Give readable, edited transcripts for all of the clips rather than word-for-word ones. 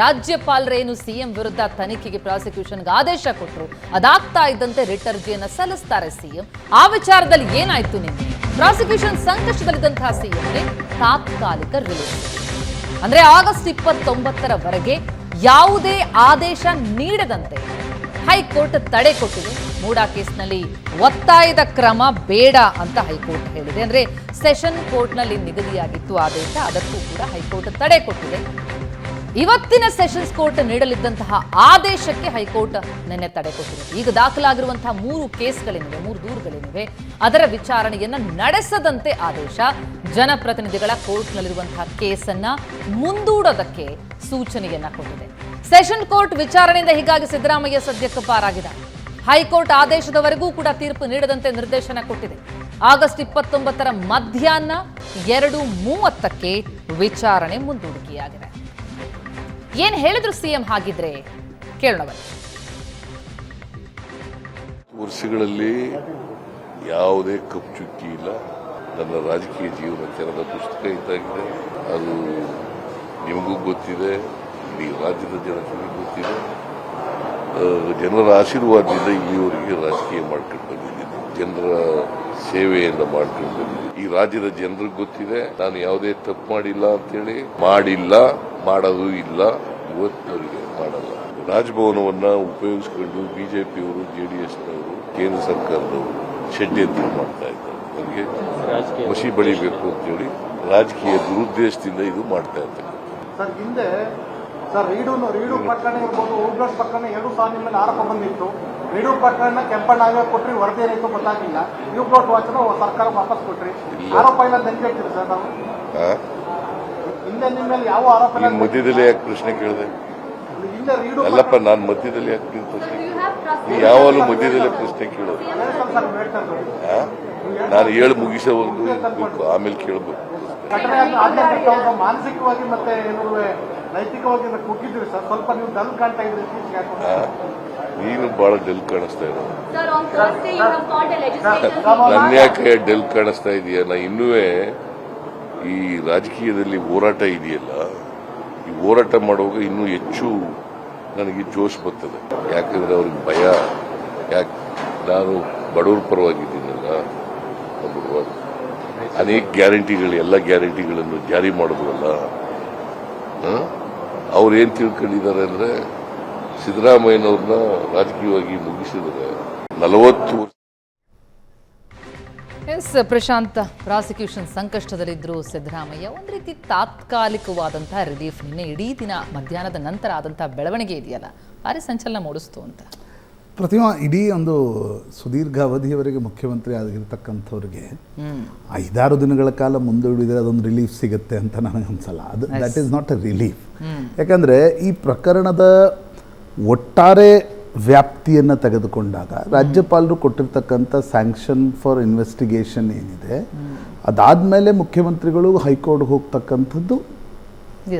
ರಾಜ್ಯಪಾಲರೇನು CM ವಿರುದ್ಧ ತನಿಖೆಗೆ ಪ್ರಾಸಿಕ್ಯೂಷನ್ಗೆ ಆದೇಶ ಕೊಟ್ಟರು. ಅದಾಗ್ತಾ ಇದ್ದಂತೆ ರಿಟ್ ಅರ್ಜಿಯನ್ನು ಸಲ್ಲಿಸ್ತಾರೆ ಸಿಎಂ. ಆ ವಿಚಾರದಲ್ಲಿ ಏನಾಯ್ತು ನಿನ್ನೆ? ಪ್ರಾಸಿಕ್ಯೂಷನ್ ಸಂಕಷ್ಟದಲ್ಲಿದ್ದಂತಹ ಸಿಎಂಗೆ ತಾತ್ಕಾಲಿಕ ರಿಲೀಸ್. ಅಂದ್ರೆ ಆಗಸ್ಟ್ 29ರವರೆಗೆ ಯಾವುದೇ ಆದೇಶ ನೀಡದಂತೆ ಹೈಕೋರ್ಟ್ ತಡೆ ಕೊಟ್ಟಿದೆ. ಮೂಡಾ ಕೇಸ್ನಲ್ಲಿ ಒತ್ತಾಯದ ಕ್ರಮ ಬೇಡ ಅಂತ ಹೈಕೋರ್ಟ್ ಹೇಳಿದೆ. ಅಂದ್ರೆ ಸೆಷನ್ ಕೋರ್ಟ್ನಲ್ಲಿ ನಿಗದಿಯಾಗಿತ್ತು ಆದೇಶ, ಅದಕ್ಕೂ ಕೂಡ ಹೈಕೋರ್ಟ್ ತಡೆ ಕೊಟ್ಟಿದೆ. ಇವತ್ತಿನ ಸೆಷನ್ಸ್ ಕೋರ್ಟ್ ನೀಡಲಿದ್ದಂತಹ ಆದೇಶಕ್ಕೆ ಹೈಕೋರ್ಟ್ ನಿನ್ನೆ ತಡೆ ಕೊಟ್ಟಿದೆ. ಈಗ ದಾಖಲಾಗಿರುವಂತಹ 3 ಕೇಸ್ಗಳೇನಿವೆ, 3 ದೂರುಗಳೇನಿವೆ, ಅದರ ವಿಚಾರಣೆಯನ್ನ ನಡೆಸದಂತೆ ಆದೇಶ. ಜನಪ್ರತಿನಿಧಿಗಳ ಕೋರ್ಟ್ನಲ್ಲಿರುವಂತಹ ಕೇಸನ್ನ ಮುಂದೂಡೋದಕ್ಕೆ ಸೂಚನೆಯನ್ನ ಕೊಟ್ಟಿದೆ. ಸೆಷನ್ ಕೋರ್ಟ್ ವಿಚಾರಣೆಯಿಂದ ಹೀಗಾಗಿ ಸಿದ್ದರಾಮಯ್ಯ ಸದ್ಯಕ್ಕೆ ಪಾರಾಗಿದ್ದಾರೆ. ಹೈಕೋರ್ಟ್ ಆದೇಶದವರೆಗೂ ಕೂಡ ತೀರ್ಪು ನೀಡದಂತೆ ನಿರ್ದೇಶನ ಕೊಟ್ಟಿದೆ. ಆಗಸ್ಟ್ 29ರ ಮಧ್ಯಾಹ್ನ 2:30ಕ್ಕೆ ವಿಚಾರಣೆ ಮುಂದೂಡಿಕೆಯಾಗಿದೆ. ಏನ್ ಹೇಳಿದ್ರು ಸಿಎಂ? ಹಾಗಿದ್ರೆ ಕೇಳೋಣ. ವರ್ಷಗಳಲ್ಲಿ ಯಾವುದೇ ಕಪ್ಪುಚುಕ್ಕಿ ಇಲ್ಲ. ನನ್ನ ರಾಜಕೀಯ ಜೀವನ ತೆರೆದ ಪುಸ್ತಕ ಇದ್ದಾಗಿದೆ. ಅದು ನಿಮಗೂ ಗೊತ್ತಿದೆ, ಇಡೀ ರಾಜ್ಯದ ಜನತೆಗೂ ಗೊತ್ತಿದೆ. ಜನರ ಆಶೀರ್ವಾದದಿಂದ ಇಲ್ಲಿವರೆಗೆ ರಾಜಕೀಯ ಮಾಡ್ಕೊಂಡು ಬಂದಿದ್ದೀನಿ. ಜನರ ಸೇವೆಯಿಂದ ಮಾಡ್ಕೊಂಡು ಬಂದಿದ್ದೀನಿ. ಈ ರಾಜ್ಯದ ಜನರಿಗೆ ಗೊತ್ತಿದೆ ನಾನು ಯಾವುದೇ ತಪ್ಪು ಮಾಡಿಲ್ಲ ಅಂತೇಳಿ. ಮಾಡಿಲ್ಲ, ಮಾಡೋದು ಇಲ್ಲ, ಇವತ್ತಿನವರಿಗೆ ಮಾಡಲ್ಲ. ರಾಜಭವನವನ್ನ ಉಪಯೋಗಿಸಿಕೊಂಡು ಬಿಜೆಪಿಯವರು, ಜೆಡಿಎಸ್ನವರು, ಕೇಂದ್ರ ಸರ್ಕಾರದವರು ಷಡ್ಯಂತ್ರ ಮಾಡ್ತಾ ಇದ್ದಾರೆ. ನನಗೆ ಮಸಿ ಬಳಿಬೇಕು ಅಂತೇಳಿ ರಾಜಕೀಯ ದುರುದ್ದೇಶದಿಂದ ಇದು ಮಾಡ್ತಾ ಇದ್ದಾರೆ. ಸರ್, ಹಿಂದೆ ರೀಡು ಪ್ರಕರಣ ಇರ್ಬೋದು, ಉಗ್ರಸ್ ಪ್ರಕರಣ 2 ಸಾಲ ಮೇಲೆ ಆರೋಪ ಬಂದಿತ್ತು. ರೀಡು ಪ್ರಕರಣ ಕೆಂಪಣ್ಣಾಗ ಕೊಟ್ರಿ, ವರದಿ ಏನಾಯ್ತು ಗೊತ್ತಾಗಿಲ್ಲ. ನ್ಯೂಸ್ ವಾಚನ ಸರ್ಕಾರ ವಾಪಸ್ ಕೊಟ್ರಿ. ಆರೋಪ ಇಲ್ಲ ಅಂತ ಹೇಳ್ತೀರಿ ಸರ್ ನಾವು? ಹಿಂದೆ ನಿಮ್ಮ ಮೇಲೆ ಯಾವ ಆರೋಪ ಇಲ್ಲ? ಮಧ್ಯದಲ್ಲಿ ಯಾಕೆ ಪ್ರಶ್ನೆ ಕೇಳಿದೆ? ಹಿಂದೆ ರೀಡು ಅಲ್ಲಪ್ಪ, ನಾನು ಮಧ್ಯದಲ್ಲಿ ಯಾಕೆ ಪ್ರಶ್ನೆ ಯಾವಾಗಲೂ ಮಧ್ಯದಲ್ಲೇ ಪ್ರಶ್ನೆ ಕೇಳೋದು? ನಾನು ಹೇಳಿ ಮುಗಿಸೋದು ಆಮೇಲೆ ಕೇಳಬೇಕು. ಘಟನೆ ಆದ್ಮೇಲೆ ಮಾನಸಿಕವಾಗಿ ಮತ್ತೆ ನೈತಿಕವಾಗಿ ಕುಗ್ಗಿದ್ರಿ ಸರ್. ಸ್ವಲ್ಪ ನೀವು ಡಲ್ ಕಾಣ್ತಾ ಇದ್ರಿ. ನೀನು ಬಹಳ ಡೆಲ್ ಕಾಣಿಸ್ತಾ ಇರೋ. ನನ್ನ ಯಾಕೆ ಡೆಲ್ ಕಾಣಿಸ್ತಾ ಇದೆಯಾ? ನಾ ಇನ್ನೂ ಈ ರಾಜಕೀಯದಲ್ಲಿ ಹೋರಾಟ ಇದೆಯಲ್ಲ, ಈ ಹೋರಾಟ ಮಾಡುವಾಗ ಇನ್ನೂ ಹೆಚ್ಚು ನನಗೆ ಜೋಶ್ ಬರ್ತದೆ. ಯಾಕಂದ್ರೆ ಅವ್ರಿಗೆ ಭಯ. ಯಾಕೆ ನಾನು ಬಡವ್ರ ಪರವಾಗಿದ್ದೀನಲ್ಲ, ಅನೇಕ ಗ್ಯಾರಂಟಿಗಳು, ಎಲ್ಲ ಗ್ಯಾರಂಟಿಗಳನ್ನು ಜಾರಿ ಮಾಡಿದ್ವಲ್ಲ. ಅವ್ರೇನ್ ತಿಳ್ಕೊಂಡಿದ್ದಾರೆ ಅಂದ್ರೆ ಸಿದ್ದರಾಮಯ್ಯನವ್ರನ್ನ ರಾಜಕೀಯವಾಗಿ ಮುಗಿಸಿದ್ರೆ 40 ವರ್ಷ. ಎಸ್ ಪ್ರಶಾಂತ್, ಪ್ರಾಸಿಕ್ಯೂಷನ್ ಸಂಕಷ್ಟದಲ್ಲಿದ್ರು ಸಿದ್ದರಾಮಯ್ಯ. ಒಂದು ರೀತಿ ತಾತ್ಕಾಲಿಕವಾದಂತಹ ರಿಲೀಫ್. ನಿನ್ನೆ ಇಡೀ ದಿನ ಮಧ್ಯಾಹ್ನದ ನಂತರ ಆದಂತಹ ಬೆಳವಣಿಗೆ ಇದೆಯಲ್ಲ, ಭಾರಿ ಸಂಚಲನ ಮೂಡಿಸ್ತು ಅಂತ. ಪ್ರತಿಮಾ, ಇಡೀ ಒಂದು ಸುದೀರ್ಘ ಅವಧಿಯವರೆಗೆ ಮುಖ್ಯಮಂತ್ರಿ ಆಗಿರ್ತಕ್ಕಂಥವ್ರಿಗೆ 5-6 ದಿನಗಳ ಕಾಲ ಮುಂದೂಡಿದರೆ ಅದೊಂದು ರಿಲೀಫ್ ಸಿಗುತ್ತೆ ಅಂತ ನನಗೆ ಅನ್ಸಲ್ಲ. ಅದು that is not A relief. ಯಾಕಂದರೆ ಈ ಪ್ರಕರಣದ ಒಟ್ಟಾರೆ ವ್ಯಾಪ್ತಿಯನ್ನು ತೆಗೆದುಕೊಂಡಾಗ ರಾಜ್ಯಪಾಲರು ಕೊಟ್ಟಿರ್ತಕ್ಕಂಥ ಸ್ಯಾಂಕ್ಷನ್ ಫಾರ್ ಇನ್ವೆಸ್ಟಿಗೇಷನ್ ಏನಿದೆ, ಅದಾದಮೇಲೆ ಮುಖ್ಯಮಂತ್ರಿಗಳು ಹೈಕೋರ್ಟ್ಗೆ ಹೋಗ್ತಕ್ಕಂಥದ್ದು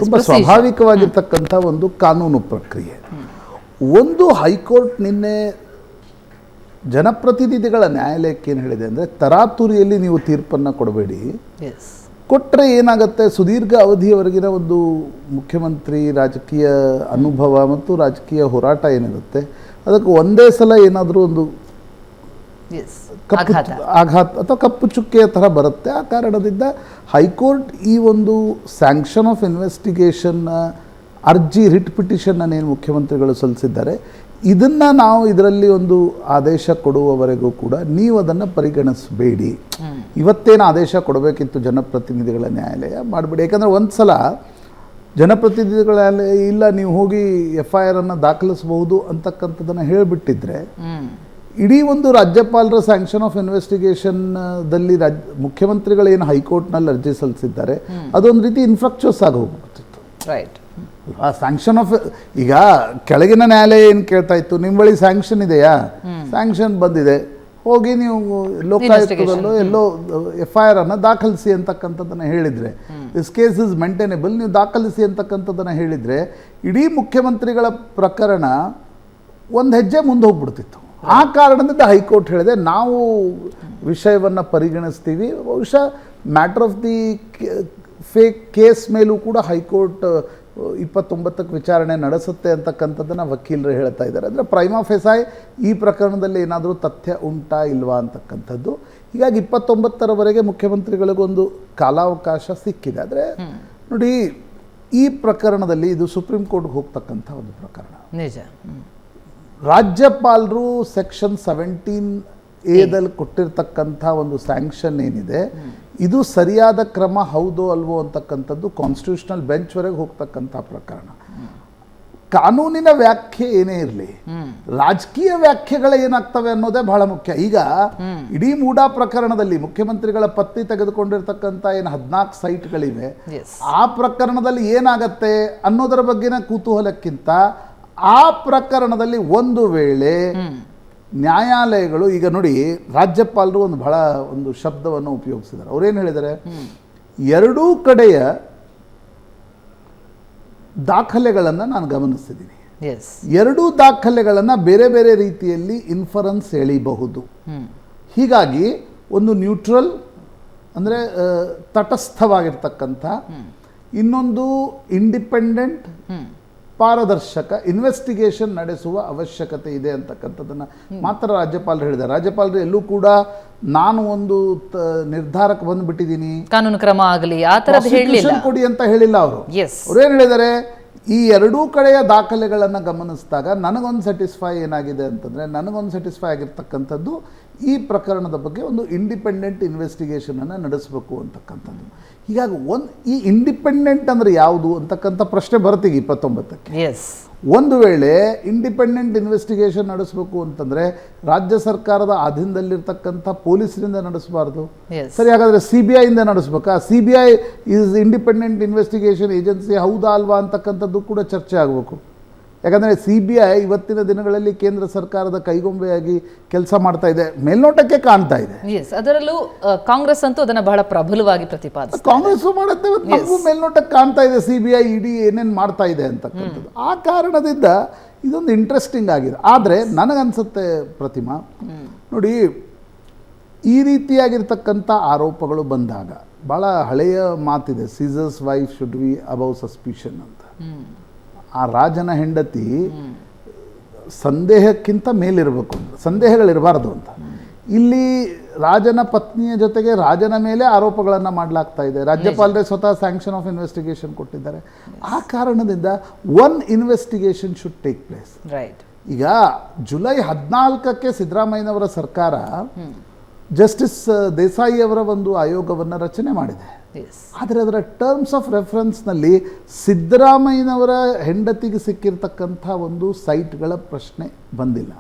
ತುಂಬ ಸ್ವಾಭಾವಿಕವಾಗಿರ್ತಕ್ಕಂಥ ಒಂದು ಕಾನೂನು ಪ್ರಕ್ರಿಯೆ. ಒಂದು ಹೈಕೋರ್ಟ್ ನಿನ್ನೆ ಜನಪ್ರತಿನಿಧಿಗಳ ನ್ಯಾಯಾಲಯಕ್ಕೆ ಏನು ಹೇಳಿದೆ ಅಂದರೆ, ತರಾತುರಿಯಲ್ಲಿ ನೀವು ತೀರ್ಪನ್ನು ಕೊಡಬೇಡಿ. ಕೊಟ್ಟರೆ ಏನಾಗುತ್ತೆ, ಸುದೀರ್ಘ ಅವಧಿಯವರೆಗಿನ ಒಂದು ಮುಖ್ಯಮಂತ್ರಿ ರಾಜಕೀಯ ಅನುಭವ ಮತ್ತು ರಾಜಕೀಯ ಹೋರಾಟ ಏನಿರುತ್ತೆ, ಅದಕ್ಕೆ ಒಂದೇ ಸಲ ಏನಾದರೂ ಒಂದು ಆಘಾತ ಅಥವಾ ಕಪ್ಪು ಚುಕ್ಕೆಯ ಥರ ಬರುತ್ತೆ. ಆ ಕಾರಣದಿಂದ ಹೈಕೋರ್ಟ್ ಈ ಒಂದು ಸ್ಯಾಂಕ್ಷನ್ ಆಫ್ ಇನ್ವೆಸ್ಟಿಗೇಷನ್ ಅರ್ಜಿ, ರಿಟ್ ಪಿಟಿಷನ್ ಏನು ಮುಖ್ಯಮಂತ್ರಿಗಳು ಸಲ್ಲಿಸಿದ್ದಾರೆ, ಇದನ್ನು ನಾವು ಇದರಲ್ಲಿ ಒಂದು ಆದೇಶ ಕೊಡುವವರೆಗೂ ಕೂಡ ನೀವು ಅದನ್ನು ಪರಿಗಣಿಸಬೇಡಿ. ಇವತ್ತೇನು ಆದೇಶ ಕೊಡಬೇಕಿತ್ತು ಜನಪ್ರತಿನಿಧಿಗಳ ನ್ಯಾಯಾಲಯ ಮಾಡಬೇಡಿ. ಯಾಕಂದರೆ ಒಂದು ಸಲ ಜನಪ್ರತಿನಿಧಿಗಳ ನ್ಯಾಯಾಲಯ ಇಲ್ಲ, ನೀವು ಹೋಗಿ FIR ದಾಖಲಿಸಬಹುದು ಅಂತಕ್ಕಂಥದ್ದನ್ನು ಹೇಳಿಬಿಟ್ಟಿದ್ರೆ, ಇಡೀ ಒಂದು ರಾಜ್ಯಪಾಲರ ಸ್ಯಾಂಕ್ಷನ್ ಆಫ್ ಇನ್ವೆಸ್ಟಿಗೇಷನ್ದಲ್ಲಿ ಮುಖ್ಯಮಂತ್ರಿಗಳೇನು ಹೈಕೋರ್ಟ್ನಲ್ಲಿ ಅರ್ಜಿ ಸಲ್ಲಿಸಿದ್ದಾರೆ ಅದೊಂದು ರೀತಿ ಇನ್ಫ್ರಕ್ಚುಯಸ್ ಆಗಿ ಹೋಗ್ಬಿಡ್ತಿತ್ತು. ರೈಟ್. ಆ ಸ್ಯಾಂಕ್ಷನ್ ಆಫ್, ಈಗ ಕೆಳಗಿನ ನ್ಯಾಯಾಲಯ ಏನು ಕೇಳ್ತಾ ಇತ್ತು, ನಿಮ್ಮ ಬಳಿ ಸ್ಯಾಂಕ್ಷನ್ ಇದೆಯಾ, ಸ್ಯಾಂಕ್ಷನ್ ಬಂದಿದೆ, ಹೋಗಿ ನೀವು ಲೋಕಾಯುಕ್ತದಲ್ಲೋ ಎಲ್ಲೋ FIR ದಾಖಲಿಸಿ ಅಂತಕ್ಕಂಥದ್ದನ್ನು ಹೇಳಿದರೆ, ದಿಸ್ ಕೇಸ್ ಇಸ್ ಮೇಂಟೈನೇಬಲ್, ನೀವು ದಾಖಲಿಸಿ ಅಂತಕ್ಕಂಥದ್ದನ್ನು ಹೇಳಿದರೆ ಇಡೀ ಮುಖ್ಯಮಂತ್ರಿಗಳ ಪ್ರಕರಣ ಒಂದು ಹೆಜ್ಜೆ ಮುಂದೆ ಹೋಗ್ಬಿಡ್ತಿತ್ತು. ಆ ಕಾರಣದಿಂದ ಹೈಕೋರ್ಟ್ ಹೇಳಿದೆ, ನಾವು ವಿಷಯವನ್ನು ಪರಿಗಣಿಸ್ತೀವಿ. ಬಹುಶಃ matter of the fake case ಮೇಲೂ ಕೂಡ ಹೈಕೋರ್ಟ್ 29ಕ್ಕೆ ವಿಚಾರಣೆ ನಡೆಸುತ್ತೆ ಅಂತಕ್ಕಂಥದ್ದನ್ನು ವಕೀಲರು ಹೇಳ್ತಾ ಇದ್ದಾರೆ. ಅಂದರೆ ಪ್ರೈಮಾ ಫೆಸಾಯ್ ಈ ಪ್ರಕರಣದಲ್ಲಿ ಏನಾದರೂ ತಥ್ಯ ಉಂಟಾ ಇಲ್ವಾ ಅಂತಕ್ಕಂಥದ್ದು. ಹೀಗಾಗಿ 29ರವರೆಗೆ ಮುಖ್ಯಮಂತ್ರಿಗಳಿಗೊಂದು ಕಾಲಾವಕಾಶ ಸಿಕ್ಕಿದೆ. ಆದರೆ ನೋಡಿ, ಈ ಪ್ರಕರಣದಲ್ಲಿ ಇದು ಸುಪ್ರೀಂ ಕೋರ್ಟ್ಗೆ ಹೋಗ್ತಕ್ಕಂಥ ಒಂದು ಪ್ರಕರಣ. ನಿಜ. ರಾಜ್ಯಪಾಲರು ಸೆಕ್ಷನ್ 17A ಕೊಟ್ಟಿರ್ತಕ್ಕಂಥ ಒಂದು ಸ್ಯಾಂಕ್ಷನ್ ಏನಿದೆ, ಇದು ಸರಿಯಾದ ಕ್ರಮ ಹೌದೋ ಅಲ್ವೋ ಅಂತಕ್ಕಂಥದ್ದು ಕಾನ್ಸ್ಟಿಟ್ಯೂಷನಲ್ ಬೆಂಚ್ವರೆಗೆ ಹೋಗ್ತಕ್ಕಂಥ ಪ್ರಕರಣ. ಕಾನೂನಿನ ವ್ಯಾಖ್ಯೆ ಏನೇ ಇರಲಿ, ರಾಜಕೀಯ ವ್ಯಾಖ್ಯೆಗಳು ಏನಾಗ್ತವೆ ಅನ್ನೋದೇ ಬಹಳ ಮುಖ್ಯ. ಈಗ ಇಡೀ ಮೂಡಾ ಪ್ರಕರಣದಲ್ಲಿ ಮುಖ್ಯಮಂತ್ರಿಗಳ ಪತ್ನಿ ತೆಗೆದುಕೊಂಡಿರ್ತಕ್ಕಂಥ ಏನು 14 ಸೈಟ್ಗಳಿವೆ, ಆ ಪ್ರಕರಣದಲ್ಲಿ ಏನಾಗತ್ತೆ ಅನ್ನೋದರ ಬಗ್ಗೆನ ಕುತೂಹಲಕ್ಕಿಂತ ಆ ಪ್ರಕರಣದಲ್ಲಿ ಒಂದು ವೇಳೆ ನ್ಯಾಯಾಲಯಗಳು, ಈಗ ನೋಡಿ ರಾಜ್ಯಪಾಲರು ಒಂದು ಶಬ್ದವನ್ನು ಉಪಯೋಗಿಸಿದ್ದಾರೆ. ಅವ್ರೇನು ಹೇಳಿದ್ದಾರೆ, ಎರಡೂ ಕಡೆಯ ದಾಖಲೆಗಳನ್ನು ನಾನು ಗಮನಿಸಿದ್ದೀನಿ. ಎರಡೂ ದಾಖಲೆಗಳನ್ನು ಬೇರೆ ಬೇರೆ ರೀತಿಯಲ್ಲಿ ಇನ್ಫರೆನ್ಸ್ ಎಳಿಬಹುದು. ಹೀಗಾಗಿ ಒಂದು ನ್ಯೂಟ್ರಲ್ ಅಂದರೆ ತಟಸ್ಥವಾಗಿರ್ತಕ್ಕಂಥ, ಇನ್ನೊಂದು ಇಂಡಿಪೆಂಡೆಂಟ್ ಪಾರದರ್ಶಕ ಇನ್ವೆಸ್ಟಿಗೇಷನ್ ನಡೆಸುವ ಅವಶ್ಯಕತೆ ಇದೆ ಅಂತಕ್ಕಂಥದ್ದನ್ನು ಮಾತ್ರ ರಾಜ್ಯಪಾಲರು ಹೇಳಿದ್ದಾರೆ. ರಾಜ್ಯಪಾಲರು ಎಲ್ಲೂ ಕೂಡ ನಾನು ಒಂದು ನಿರ್ಧಾರಕ್ಕೆ ಬಂದುಬಿಟ್ಟಿದ್ದೀನಿ, ಕಾನೂನು ಕ್ರಮ ಆಗಲಿ ಆ ಥರದ್ದು ಹೇಳಿಲ್ಲ, ಕೊಡಿ ಅಂತ ಹೇಳಿಲ್ಲ. ಅವ್ರೇನು ಹೇಳಿದ್ದಾರೆ, ಈ ಎರಡೂ ಕಡೆಯ ದಾಖಲೆಗಳನ್ನು ಗಮನಿಸಿದಾಗ ನನಗೊಂದು ಸ್ಯಾಟಿಸ್ಫೈ ಏನಾಗಿದೆ ಅಂತಂದರೆ, ನನಗೊಂದು ಸ್ಯಾಟಿಸ್ಫೈ ಆಗಿರ್ತಕ್ಕಂಥದ್ದು ಈ ಪ್ರಕರಣದ ಬಗ್ಗೆ ಒಂದು ಇಂಡಿಪೆಂಡೆಂಟ್ ಇನ್ವೆಸ್ಟಿಗೇಷನನ್ನು ನಡೆಸಬೇಕು ಅಂತಕ್ಕಂಥದ್ದು. ಹೀಗಾಗಿ ಈ ಇಂಡಿಪೆಂಡೆಂಟ್ ಅಂದರೆ ಯಾವುದು ಅಂತಕ್ಕಂಥ ಪ್ರಶ್ನೆ ಬರುತ್ತೆ 29ಕ್ಕೆ. ಒಂದು ವೇಳೆ ಇಂಡಿಪೆಂಡೆಂಟ್ ಇನ್ವೆಸ್ಟಿಗೇಷನ್ ನಡೆಸಬೇಕು ಅಂತಂದರೆ ರಾಜ್ಯ ಸರ್ಕಾರದ ಅಧೀನದಲ್ಲಿರ್ತಕ್ಕಂಥ ಪೊಲೀಸರಿಂದ ನಡೆಸಬಾರ್ದು. ಸರಿ, ಹಾಗಾದರೆ CBI ಇಂದ ನಡೆಸಬೇಕಾ? CBI is independent investigation agency, ಹೌದಾ ಅಲ್ವಾ ಅಂತಕ್ಕಂಥದ್ದು ಕೂಡ ಚರ್ಚೆ ಆಗಬೇಕು. ಯಾಕಂದರೆ CBI ಇವತ್ತಿನ ದಿನಗಳಲ್ಲಿ ಕೇಂದ್ರ ಸರ್ಕಾರದ ಕೈಗೊಂಬೆಯಾಗಿ ಕೆಲಸ ಮಾಡ್ತಾ ಇದೆ, ಮೇಲ್ನೋಟಕ್ಕೆ ಕಾಣ್ತಾ ಇದೆ. ಅದರಲ್ಲೂ ಕಾಂಗ್ರೆಸ್ ಅಂತೂ ಅದನ್ನು ಬಹಳ ಪ್ರಬಲವಾಗಿ ಪ್ರತಿಪಾದಿಸುತ್ತೆ. ಕಾಂಗ್ರೆಸ್ ಮಾಡುತ್ತೆ, ನಮಗೂ ಮೇಲ್ನೋಟಕ್ಕೆ ಕಾಣ್ತಾ ಇದೆ CBI ED ಏನೇನು ಮಾಡ್ತಾ ಇದೆ ಅಂತಕ್ಕಂಥದ್ದು. ಆ ಕಾರಣದಿಂದ ಇದೊಂದು ಇಂಟ್ರೆಸ್ಟಿಂಗ್ ಆಗಿದೆ. ಆದರೆ ನನಗನ್ಸುತ್ತೆ ಪ್ರತಿಮಾ, ನೋಡಿ, ಈ ರೀತಿಯಾಗಿರ್ತಕ್ಕಂಥ ಆರೋಪಗಳು ಬಂದಾಗ ಭಾಳ ಹಳೆಯ ಮಾತಿದೆ, Caesar's wife should be above suspicion ಅಂತ. ಆ ರಾಜನ ಹೆಂಡತಿ ಸಂದೇಹಕ್ಕಿಂತ ಮೇಲಿರಬೇಕು ಅಂತ, ಸಂದೇಹಗಳಿರಬಾರ್ದು ಅಂತ. ಇಲ್ಲಿ ರಾಜನ ಪತ್ನಿಯ ಜೊತೆಗೆ ರಾಜನ ಮೇಲೆ ಆರೋಪಗಳನ್ನು ಮಾಡಲಾಗ್ತಾ ಇದೆ. ರಾಜ್ಯಪಾಲರೇ ಸ್ವತಃ ಸ್ಯಾಂಕ್ಷನ್ ಆಫ್ ಇನ್ವೆಸ್ಟಿಗೇಷನ್ ಕೊಟ್ಟಿದ್ದಾರೆ. ಆ ಕಾರಣದಿಂದ one investigation should take place. ಈಗ ಜುಲೈ 14ಕ್ಕೆ ಸಿದ್ದರಾಮಯ್ಯನವರ ಸರ್ಕಾರ ಜಸ್ಟಿಸ್ ದೇಸಾಯಿ ಅವರ ಒಂದು ಆಯೋಗವನ್ನು ರಚನೆ ಮಾಡಿದೆ. ಆದರೆ ಅದರ ಟರ್ಮ್ಸ್ ಆಫ್ ರೆಫರೆನ್ಸ್ನಲ್ಲಿ ಸಿದ್ದರಾಮಯ್ಯನವರ ಹೆಂಡತಿಗೆ ಸಿಕ್ಕಿರ್ತಕ್ಕಂಥ ಒಂದು ಸೈಟ್ಗಳ ಪ್ರಶ್ನೆ ಬಂದಿಲ್ಲ.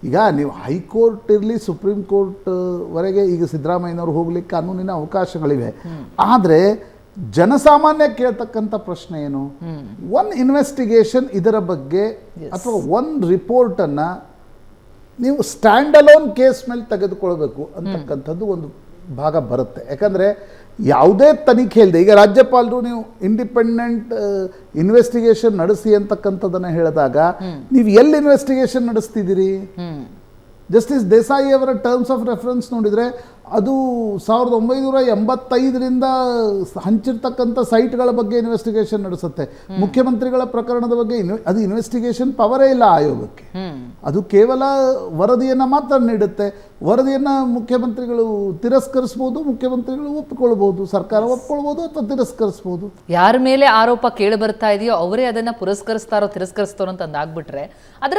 ಈಗ ನೀವು ಹೈಕೋರ್ಟ್ ಇರಲಿ, ಸುಪ್ರೀಂ ಕೋರ್ಟ್ವರೆಗೆ ಈಗ ಸಿದ್ದರಾಮಯ್ಯನವರು ಹೋಗ್ಲಿಕ್ಕೆ ಕಾನೂನಿನ ಅವಕಾಶಗಳಿವೆ. ಆದರೆ ಜನಸಾಮಾನ್ಯ ಕೇಳ್ತಕ್ಕಂಥ ಪ್ರಶ್ನೆ ಏನು, ಒನ್ ಇನ್ವೆಸ್ಟಿಗೇಷನ್ ಇದರ ಬಗ್ಗೆ ಅಥವಾ ಒಂದು ರಿಪೋರ್ಟನ್ನು ನೀವು ಸ್ಟ್ಯಾಂಡ್ ಅಲೋನ್ ಕೇಸ್ ಮೇಲೆ ತೆಗೆದುಕೊಳ್ಬೇಕು ಅಂತಕ್ಕಂಥದ್ದು ಒಂದು ಭಾಗ ಬರುತ್ತೆ. ಯಾಕಂದರೆ ಯಾವುದೇ ತನಿಖೆ ಇಲ್ಲದೆ, ಈಗ ರಾಜ್ಯಪಾಲರು ನೀವು ಇಂಡಿಪೆಂಡೆಂಟ್ ಇನ್ವೆಸ್ಟಿಗೇಷನ್ ನಡೆಸಿ ಅಂತಕ್ಕಂಥದ್ದನ್ನು ಹೇಳಿದಾಗ ನೀವು ಎಲ್ಲಿ ಇನ್ವೆಸ್ಟಿಗೇಷನ್ ನಡೆಸ್ತಿದ್ದೀರಿ? ಜಸ್ಟಿಸ್ ದೇಸಾಯಿ ಅವರ ಟರ್ಮ್ಸ್ ಆಫ್ ರೆಫರೆನ್ಸ್ ನೋಡಿದರೆ ಅದು 1985ರಿಂದ ಹಂಚಿರ್ತಕ್ಕಂಥ ಸೈಟ್ಗಳ ಬಗ್ಗೆ ಇನ್ವೆಸ್ಟಿಗೇಷನ್ ನಡೆಸುತ್ತೆ. ಮುಖ್ಯಮಂತ್ರಿಗಳ ಪ್ರಕರಣದ ಬಗ್ಗೆ ಅದು ಇನ್ವೆಸ್ಟಿಗೇಷನ್ ಪವರೇ ಇಲ್ಲ ಆಯೋಗಕ್ಕೆ. ಅದು ಕೇವಲ ವರದಿಯನ್ನು ಮಾತ್ರ ನೀಡುತ್ತೆ. ವರದಿಯನ್ನು ಮುಖ್ಯಮಂತ್ರಿಗಳು ತಿರಸ್ಕರಿಸ್ಬೋದು, ಮುಖ್ಯಮಂತ್ರಿಗಳು ಒಪ್ಪಿಕೊಳ್ಬೋದು, ಸರ್ಕಾರ ಒಪ್ಕೊಳ್ಬೋದು ಅಥವಾ ತಿರಸ್ಕರಿಸ್ಬೋದು. ಯಾರ ಮೇಲೆ ಆರೋಪ ಕೇಳಿ ಬರ್ತಾ ಇದೆಯೋ ಅವರೇ ಅದನ್ನ ಪುರಸ್ಕರಿಸ್ತಾರೋ ತಿರಸ್ಕರಿಸ್ತಾರೋ ಅಂತ ಅಂದಾಗ್ಬಿಟ್ರೆ ಅದರ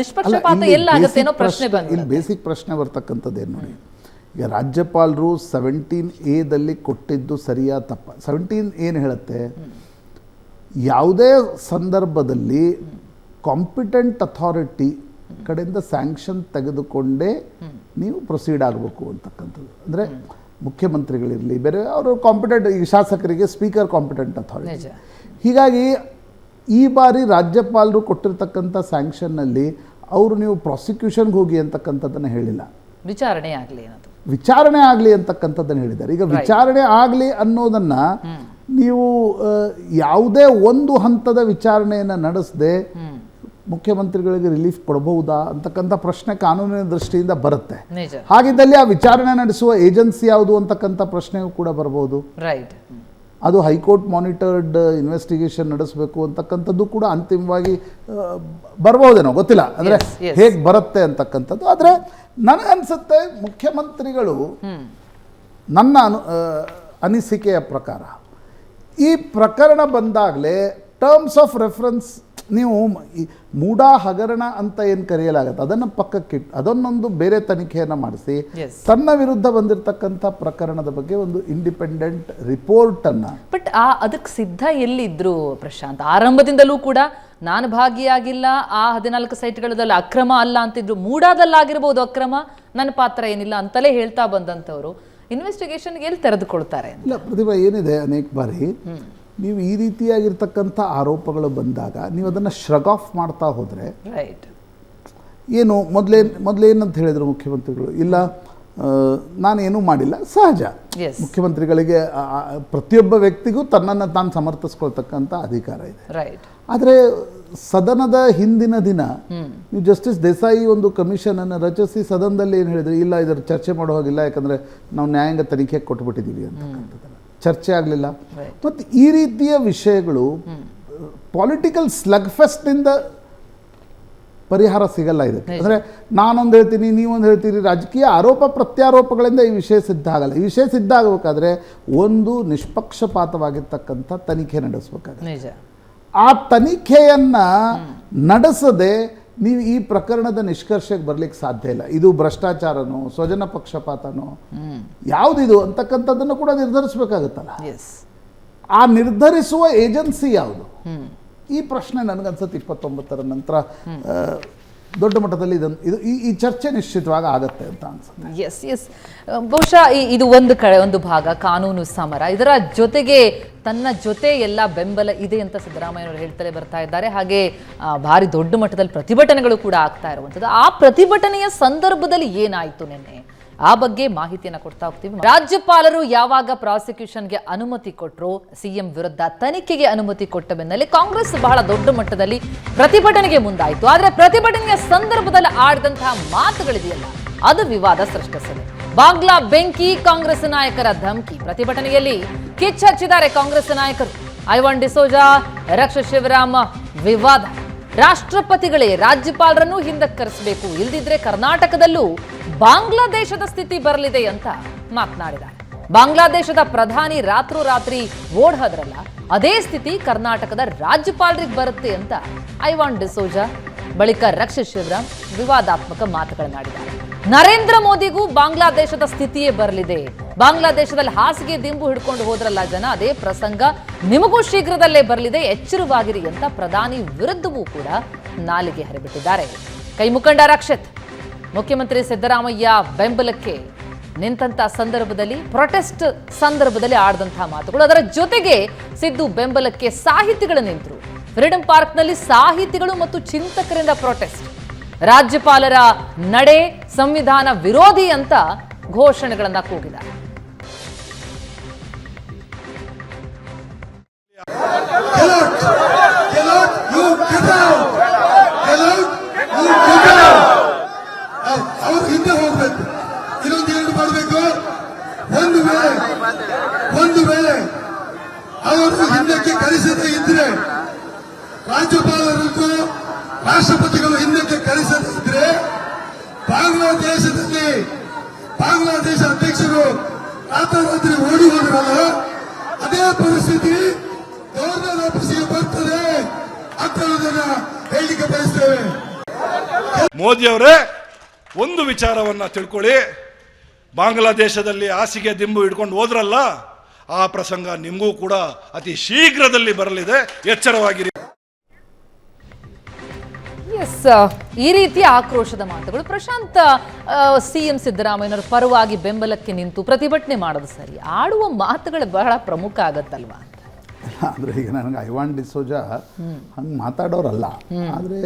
ನಿಷ್ಪಕ್ಷಪಾತ ಎಲ್ಲ ಆಗುತ್ತೆ ಅನ್ನೋ ಪ್ರಶ್ನೆ ಬಂದಿದೆ. ಇಲ್ಲಿ ಬೇಸಿಕ್ ಪ್ರಶ್ನೆ ಬರ್ತಕ್ಕಂಥದ್ದೇನು ನೋಡಿ, ಈಗ ರಾಜ್ಯಪಾಲರು 17A ಕೊಟ್ಟಿದ್ದು ಸರಿಯಾ ತಪ್ಪ? 17 ಏನು ಹೇಳುತ್ತೆ, ಯಾವುದೇ ಸಂದರ್ಭದಲ್ಲಿ ಕಾಂಪಿಟೆಂಟ್ ಅಥಾರಿಟಿ ಕಡೆಯಿಂದ ಸ್ಯಾಂಕ್ಷನ್ ತೆಗೆದುಕೊಂಡೇ ನೀವು ಪ್ರೊಸೀಡ್ ಆಗಬೇಕು ಅಂತಕ್ಕಂಥದ್ದು. ಅಂದರೆ ಮುಖ್ಯಮಂತ್ರಿಗಳಿರಲಿ, ಬೇರೆ ಅವರು ಕಾಂಪಿಟೆಂಟ್, ಈಗ ಶಾಸಕರಿಗೆ ಸ್ಪೀಕರ್ ಕಾಂಪಿಟೆಂಟ್ ಅಥಾರಿಟಿ. ಹೀಗಾಗಿ ಈ ಬಾರಿ ರಾಜ್ಯಪಾಲರು ಕೊಟ್ಟಿರ್ತಕ್ಕಂಥ ಸ್ಯಾಂಕ್ಷನ್ನಲ್ಲಿ ಅವರು ನೀವು ಪ್ರಾಸಿಕ್ಯೂಷನ್ಗೆ ಹೋಗಿ ಅಂತಕ್ಕಂಥದ್ದನ್ನು ಹೇಳಿಲ್ಲ, ವಿಚಾರಣೆ ಆಗಲಿ ಅಂತಕ್ಕಂಥದ್ದನ್ನು ಹೇಳಿದ್ದಾರೆ. ಈಗ ವಿಚಾರಣೆ ಆಗಲಿ ಅನ್ನೋದನ್ನು ನೀವು ಯಾವುದೇ ಒಂದು ಹಂತದ ವಿಚಾರಣೆಯನ್ನು ನಡೆಸದೆ ಮುಖ್ಯಮಂತ್ರಿಗಳಿಗೆ ರಿಲೀಫ್ ಕೊಡಬಹುದಾ ಅಂತಕ್ಕಂಥ ಪ್ರಶ್ನೆ ಕಾನೂನಿನ ದೃಷ್ಟಿಯಿಂದ ಬರುತ್ತೆ. ಹಾಗಿದ್ದಲ್ಲಿ ಆ ವಿಚಾರಣೆ ನಡೆಸುವ ಏಜೆನ್ಸಿ ಯಾವುದು ಅಂತಕ್ಕಂಥ ಪ್ರಶ್ನೆಯೂ ಕೂಡ ಬರಬಹುದು. ಅದು ಹೈಕೋರ್ಟ್ ಮಾನಿಟರ್ಡ್ ಇನ್ವೆಸ್ಟಿಗೇಷನ್ ನಡೆಸಬೇಕು ಅಂತಕ್ಕಂಥದ್ದು ಕೂಡ ಅಂತಿಮವಾಗಿ ಬರ್ಬೋದೇನೋ ಗೊತ್ತಿಲ್ಲ, ಅಂದರೆ Yes. ಹೇಗೆ ಬರುತ್ತೆ ಅಂತಕ್ಕಂಥದ್ದು. ಆದರೆ ನನಗನ್ಸುತ್ತೆ ಮುಖ್ಯಮಂತ್ರಿಗಳು ನನ್ನ ಅನಿಸಿಕೆಯ ಪ್ರಕಾರ ಈ ಪ್ರಕರಣ ಬಂದಾಗಲೇ ಟರ್ಮ್ಸ್ ಆಫ್ ರೆಫರೆನ್ಸ್ ನೀವು ಈ ಮೂಡಾ ಹಗರಣ ಅಂತ ಏನು ಕರೆಯಲಾಗುತ್ತೆ ಅದನ್ನು ಪಕ್ಕಕ್ಕಿಟ್ಟು ಅದನ್ನೊಂದು ಬೇರೆ ತನಿಖೆಯನ್ನು ಮಾಡಿಸಿ Yes. ತನ್ನ ವಿರುದ್ಧ ಬಂದಿರತಕ್ಕಂಥ ಪ್ರಕರಣದ ಬಗ್ಗೆ ಒಂದು ಇಂಡಿಪೆಂಡೆಂಟ್ ರಿಪೋರ್ಟನ್ನು. ಬಟ್ ಅದಕ್ಕೆ ಸಿದ್ಧ ಎಲ್ಲಿದ್ರು ಪ್ರಶಾಂತ್? ಆರಂಭದಿಂದಲೂ ಕೂಡ ನಾನು ಭಾಗಿಯಾಗಿಲ್ಲ, ಆ 14 ಸೈಟ್ಗಳಲ್ಲಿ ಅಕ್ರಮ ಅಲ್ಲ ಅಂತಿದ್ರು. ಮೂಡಾದಲ್ಲಾಗಿರ್ಬೋದು ಅಕ್ರಮ, ನನ್ನ ಪಾತ್ರ ಏನಿಲ್ಲ ಅಂತಲೇ ಹೇಳ್ತಾ ಬಂದಂಥವ್ರು ಇನ್ವೆಸ್ಟಿಗೇಷನ್ಗೆ ಎಲ್ಲಿ ತೆರೆದುಕೊಳ್ತಾರೆ? ಇಲ್ಲ ಪ್ರತಿಭಾ, ಏನಿದೆ ಅನೇಕ ಬಾರಿ ನೀವು ಈ ರೀತಿಯಾಗಿರ್ತಕ್ಕಂಥ ಆರೋಪಗಳು ಬಂದಾಗ ನೀವು ಅದನ್ನು ಶ್ರಗ್ ಆಫ್ ಮಾಡ್ತಾ ಹೋದರೆ, ರೈಟ್, ಏನು ಮೊದಲೇನಂತ ಹೇಳಿದರು ಮುಖ್ಯಮಂತ್ರಿಗಳು, ಇಲ್ಲ ನಾನೇನೂ ಮಾಡಿಲ್ಲ, ಸಹಜ. Yes. ಮುಖ್ಯಮಂತ್ರಿಗಳಿಗೆ ಪ್ರತಿಯೊಬ್ಬ ವ್ಯಕ್ತಿಗೂ ತನ್ನನ್ನು ತಾನು ಸಮರ್ಥಿಸ್ಕೊಳ್ತಕ್ಕಂಥ ಅಧಿಕಾರ ಇದೆ. ರೈಟ್. ಆದರೆ ಸದನದ ಹಿಂದಿನ ದಿನ ನೀವು ಜಸ್ಟಿಸ್ ದೇಸಾಯಿ ಒಂದು ಕಮಿಷನನ್ನು ರಚಿಸಿ ಸದನದಲ್ಲಿ ಏನು ಹೇಳಿದ್ರು, ಇಲ್ಲ ಇದರ ಚರ್ಚೆ ಮಾಡೋ ಹಾಗಿಲ್ಲ, ಯಾಕಂದರೆ ನಾವು ನ್ಯಾಯಾಂಗ ತನಿಖೆಗೆ ಕೊಟ್ಬಿಟ್ಟಿದ್ದೀವಿ ಅಂತಕ್ಕಂಥದ್ದನ್ನು. ಚರ್ಚೆ ಆಗಲಿಲ್ಲ. ಮತ್ತು ಈ ರೀತಿಯ ವಿಷಯಗಳು ಪೊಲಿಟಿಕಲ್ ಸ್ಲಗ್ ಫೆಸ್ಟ್ನಿಂದ ಪರಿಹಾರ ಸಿಗಲ್ಲ ಇದಕ್ಕೆ. ಅಂದರೆ ನಾನೊಂದು ಹೇಳ್ತೀನಿ, ನೀವೊಂದು ಹೇಳ್ತೀರಿ, ರಾಜಕೀಯ ಆರೋಪ ಪ್ರತ್ಯಾರೋಪಗಳಿಂದ ಈ ವಿಷಯ ಸಿದ್ಧ ಆಗಲ್ಲ. ಈ ವಿಷಯ ಸಿದ್ಧ ಆಗಬೇಕಾದ್ರೆ ಒಂದು ನಿಷ್ಪಕ್ಷಪಾತವಾಗಿರ್ತಕ್ಕಂಥ ತನಿಖೆ ನಡೆಸಬೇಕಾಗುತ್ತೆ. ನಿಜ. ಆ ತನಿಖೆಯನ್ನು ನಡೆಸದೆ ನೀವು ಈ ಪ್ರಕರಣದ ನಿಷ್ಕರ್ಷೆಗೆ ಬರಲಿಕ್ಕೆ ಸಾಧ್ಯ ಇಲ್ಲ. ಇದು ಭ್ರಷ್ಟಾಚಾರನೋ ಸ್ವಜನ ಪಕ್ಷಪಾತನೋ ಯಾವುದಿದು ಅಂತಕ್ಕಂಥದ್ದನ್ನು ಕೂಡ ನಿರ್ಧರಿಸಬೇಕಾಗುತ್ತಲ್ಲ. ಆ ನಿರ್ಧರಿಸುವ ಏಜೆನ್ಸಿ ಯಾವುದು? ಈ ಪ್ರಶ್ನೆ ನನಗನ್ಸುತ್ತೆ 29ರ ನಂತರ ದೊಡ್ಡ ಮಟ್ಟದಲ್ಲಿ ಈ ಚರ್ಚೆ ನಿಶ್ಚಿತವಾಗಿ ಆಗತ್ತೆ ಅಂತ ಅನ್ಸುತ್ತೆ. ಎಸ್ ಬಹುಶಃ ಇದು ಒಂದು ಭಾಗ ಕಾನೂನು ಸಮರ. ಇದರ ಜೊತೆಗೆ ತನ್ನ ಜೊತೆ ಎಲ್ಲ ಬೆಂಬಲ ಇದೆ ಅಂತ ಸಿದ್ದರಾಮಯ್ಯನವರು ಹೇಳ್ತಲೇ ಬರ್ತಾ ಇದ್ದಾರೆ. ಹಾಗೆ ಭಾರಿ ದೊಡ್ಡ ಮಟ್ಟದಲ್ಲಿ ಪ್ರತಿಭಟನೆಗಳು ಕೂಡ ಆಗ್ತಾ ಇರುವಂಥದ್ದು. ಆ ಪ್ರತಿಭಟನೆಯ ಸಂದರ್ಭದಲ್ಲಿ ಏನಾಯಿತು ನಿನ್ನೆ, ಆ ಬಗ್ಗೆ ಮಾಹಿತಿಯನ್ನು ಕೊಡ್ತಾ ಹೋಗ್ತೀವಿ. ರಾಜ್ಯಪಾಲರು ಯಾವಾಗ ಪ್ರಾಸಿಕ್ಯೂಷನ್ಗೆ ಅನುಮತಿ ಕೊಟ್ಟರು, ಸಿಎಂ ವಿರುದ್ಧ ತನಿಖೆಗೆ ಅನುಮತಿ ಕೊಟ್ಟ ಬೆನ್ನಲ್ಲೇ ಕಾಂಗ್ರೆಸ್ ಬಹಳ ದೊಡ್ಡ ಮಟ್ಟದಲ್ಲಿ ಪ್ರತಿಭಟನೆಗೆ ಮುಂದಾಯಿತು. ಆದರೆ ಪ್ರತಿಭಟನೆಯ ಸಂದರ್ಭದಲ್ಲಿ ಆಡಿದಂತಹ ಮಾತುಗಳಿದೆಯಲ್ಲ, ಅದು ವಿವಾದ ಸೃಷ್ಟಿಸಿದೆ. ಬಾಂಗ್ಲಾ ಬೆಂಕಿ, ಕಾಂಗ್ರೆಸ್ ನಾಯಕರ ಧಮಕಿ. ಪ್ರತಿಭಟನೆಯಲ್ಲಿ ಕಿಚ್ಚಚ್ಚಿದ್ದಾರೆ ಕಾಂಗ್ರೆಸ್ ನಾಯಕರು. ಐವಾನ್ ಡಿಸೋಜಾ, ರಕ್ಷ ಶಿವರಾಮ್ ವಿವಾದ. ರಾಷ್ಟ್ರಪತಿಗಳೇ ರಾಜ್ಯಪಾಲರನ್ನು ಹಿಂದಕ್ಕೆ ಕರೆಸಬೇಕು, ಇಲ್ದಿದ್ರೆ ಕರ್ನಾಟಕದಲ್ಲೂ ಬಾಂಗ್ಲಾದೇಶದ ಸ್ಥಿತಿ ಬರಲಿದೆ ಅಂತ ಮಾತನಾಡಿದ್ದಾರೆ. ಬಾಂಗ್ಲಾದೇಶದ ಪ್ರಧಾನಿ ರಾತ್ರೋರಾತ್ರಿ ಓಡ್ ಹೋದ್ರಲ್ಲ, ಅದೇ ಸ್ಥಿತಿ ಕರ್ನಾಟಕದ ರಾಜ್ಯಪಾಲರಿಗೆ ಬರುತ್ತೆ ಅಂತ ಐವಾನ್ ಡಿಸೋಜಾ ಬಳಿಕ ರಕ್ಷ ಶಿವರಾಮ್ ವಿವಾದಾತ್ಮಕ ಮಾತುಗಳನ್ನಾಡಿದ್ದಾರೆ. ನರೇಂದ್ರ ಮೋದಿಗೂ ಬಾಂಗ್ಲಾದೇಶದ ಸ್ಥಿತಿಯೇ ಬರಲಿದೆ, ಬಾಂಗ್ಲಾದೇಶದಲ್ಲಿ ಹಾಸಿಗೆ ದಿಂಬು ಹಿಡ್ಕೊಂಡು ಹೋದ್ರಲ್ಲ ಜನ, ಅದೇ ಪ್ರಸಂಗ ನಿಮಗೂ ಶೀಘ್ರದಲ್ಲೇ ಬರಲಿದೆ, ಎಚ್ಚರವಾಗಿರಿ ಅಂತ ಪ್ರಧಾನಿ ವಿರುದ್ಧವೂ ಕೂಡ ನಾಲಿಗೆ ಹರಿಬಿಟ್ಟಿದ್ದಾರೆ. ಕೈ ಮುಖಂಡ ರಕ್ಷಿತ್ ಮುಖ್ಯಮಂತ್ರಿ ಸಿದ್ದರಾಮಯ್ಯ ಬೆಂಬಲಕ್ಕೆ ನಿಂತಹ ಸಂದರ್ಭದಲ್ಲಿ, ಪ್ರೊಟೆಸ್ಟ್ ಸಂದರ್ಭದಲ್ಲಿ ಆಡಿದಂತಹ ಮಾತುಗಳು. ಅದರ ಜೊತೆಗೆ ಸಿದ್ದು ಬೆಂಬಲಕ್ಕೆ ಸಾಹಿತಿಗಳು ನಿಂತರು. ಫ್ರೀಡಂ ಪಾರ್ಕ್ನಲ್ಲಿ ಸಾಹಿತಿಗಳು ಮತ್ತು ಚಿಂತಕರಿಂದ ಪ್ರೊಟೆಸ್ಟ್. ರಾಜ್ಯಪಾಲರ ನಡೆ ಸಂವಿಧಾನ ವಿರೋಧಿ ಅಂತ ಘೋಷಣೆಗಳನ್ನ ಕೂಗಿದ್ದಾರೆ. ಅವರು ಹಿಂದೆ ಹೋಗ್ಬೇಕು, ಇನ್ನೊಂದು ಏನು ಮಾಡಬೇಕು, ಒಂದು ವೇಳೆ ಅವರು ಹಿಂದಕ್ಕೆ ಕರೆಸದೇ ಇದ್ರೆ, ರಾಜ್ಯಪಾಲರನ್ನು ರಾಷ್ಟ್ರಪತಿಗಳು ಹಿಂದಕ್ಕೆ ಕರೆಸದೇ ಇದ್ರೆ, ಬಾಂಗ್ಲಾದೇಶದಲ್ಲಿ ಬಾಂಗ್ಲಾದೇಶ ಅಧ್ಯಕ್ಷರು ರಾತ್ರೋರಾತ್ರಿ ಓಡಿ ಹೋದ್ರಲ್ಲ, ಅದೇ ಪರಿಸ್ಥಿತಿ ಗವರ್ನರ್ ಆಫೀಸಿಗೆ ಬರ್ತದೆ ಅಂತ ಹೇಳಲಿಕ್ಕೆ ಬಯಸ್ತೇವೆ. ಮೋದಿ ಅವರೇ, ಒಂದು ವಿಚಾರವನ್ನ ತಿಳ್ಕೊಳ್ಳಿ, ಬಾಂಗ್ಲಾದೇಶದಲ್ಲಿ ಹಾಸಿಗೆ ದಿಂಬು ಹಿಡ್ಕೊಂಡು ಹೋದ್ರಲ್ಲ, ಆ ಪ್ರಸಂಗ ನಿಮಗೂ ಕೂಡ ಅತಿ ಶೀಘ್ರದಲ್ಲಿ ಬರಲಿದೆ, ಎಚ್ಚರವಾಗಿರಿ. ಈ ರೀತಿಯ ಆಕ್ರೋಶದ ಮಾತುಗಳು. ಪ್ರಶಾಂತ್, ಸಿಎಂ ಸಿದ್ದರಾಮಯ್ಯನವರ ಪರವಾಗಿ ಬೆಂಬಲಕ್ಕೆ ನಿಂತು ಪ್ರತಿಭಟನೆ ಮಾಡೋದು ಸರಿ, ಆಡುವ ಮಾತುಗಳು ಬಹಳ ಪ್ರಮುಖ ಆಗತ್ತಲ್ವಾ ಅಂತ. ಅಂದರೆ ಈಗ ನನಗೆ ಐವಾನ್ ಡಿಸೋಜಾ ಹಂಗೆ ಮಾತಾಡೋರಲ್ಲ, ಆದರೆ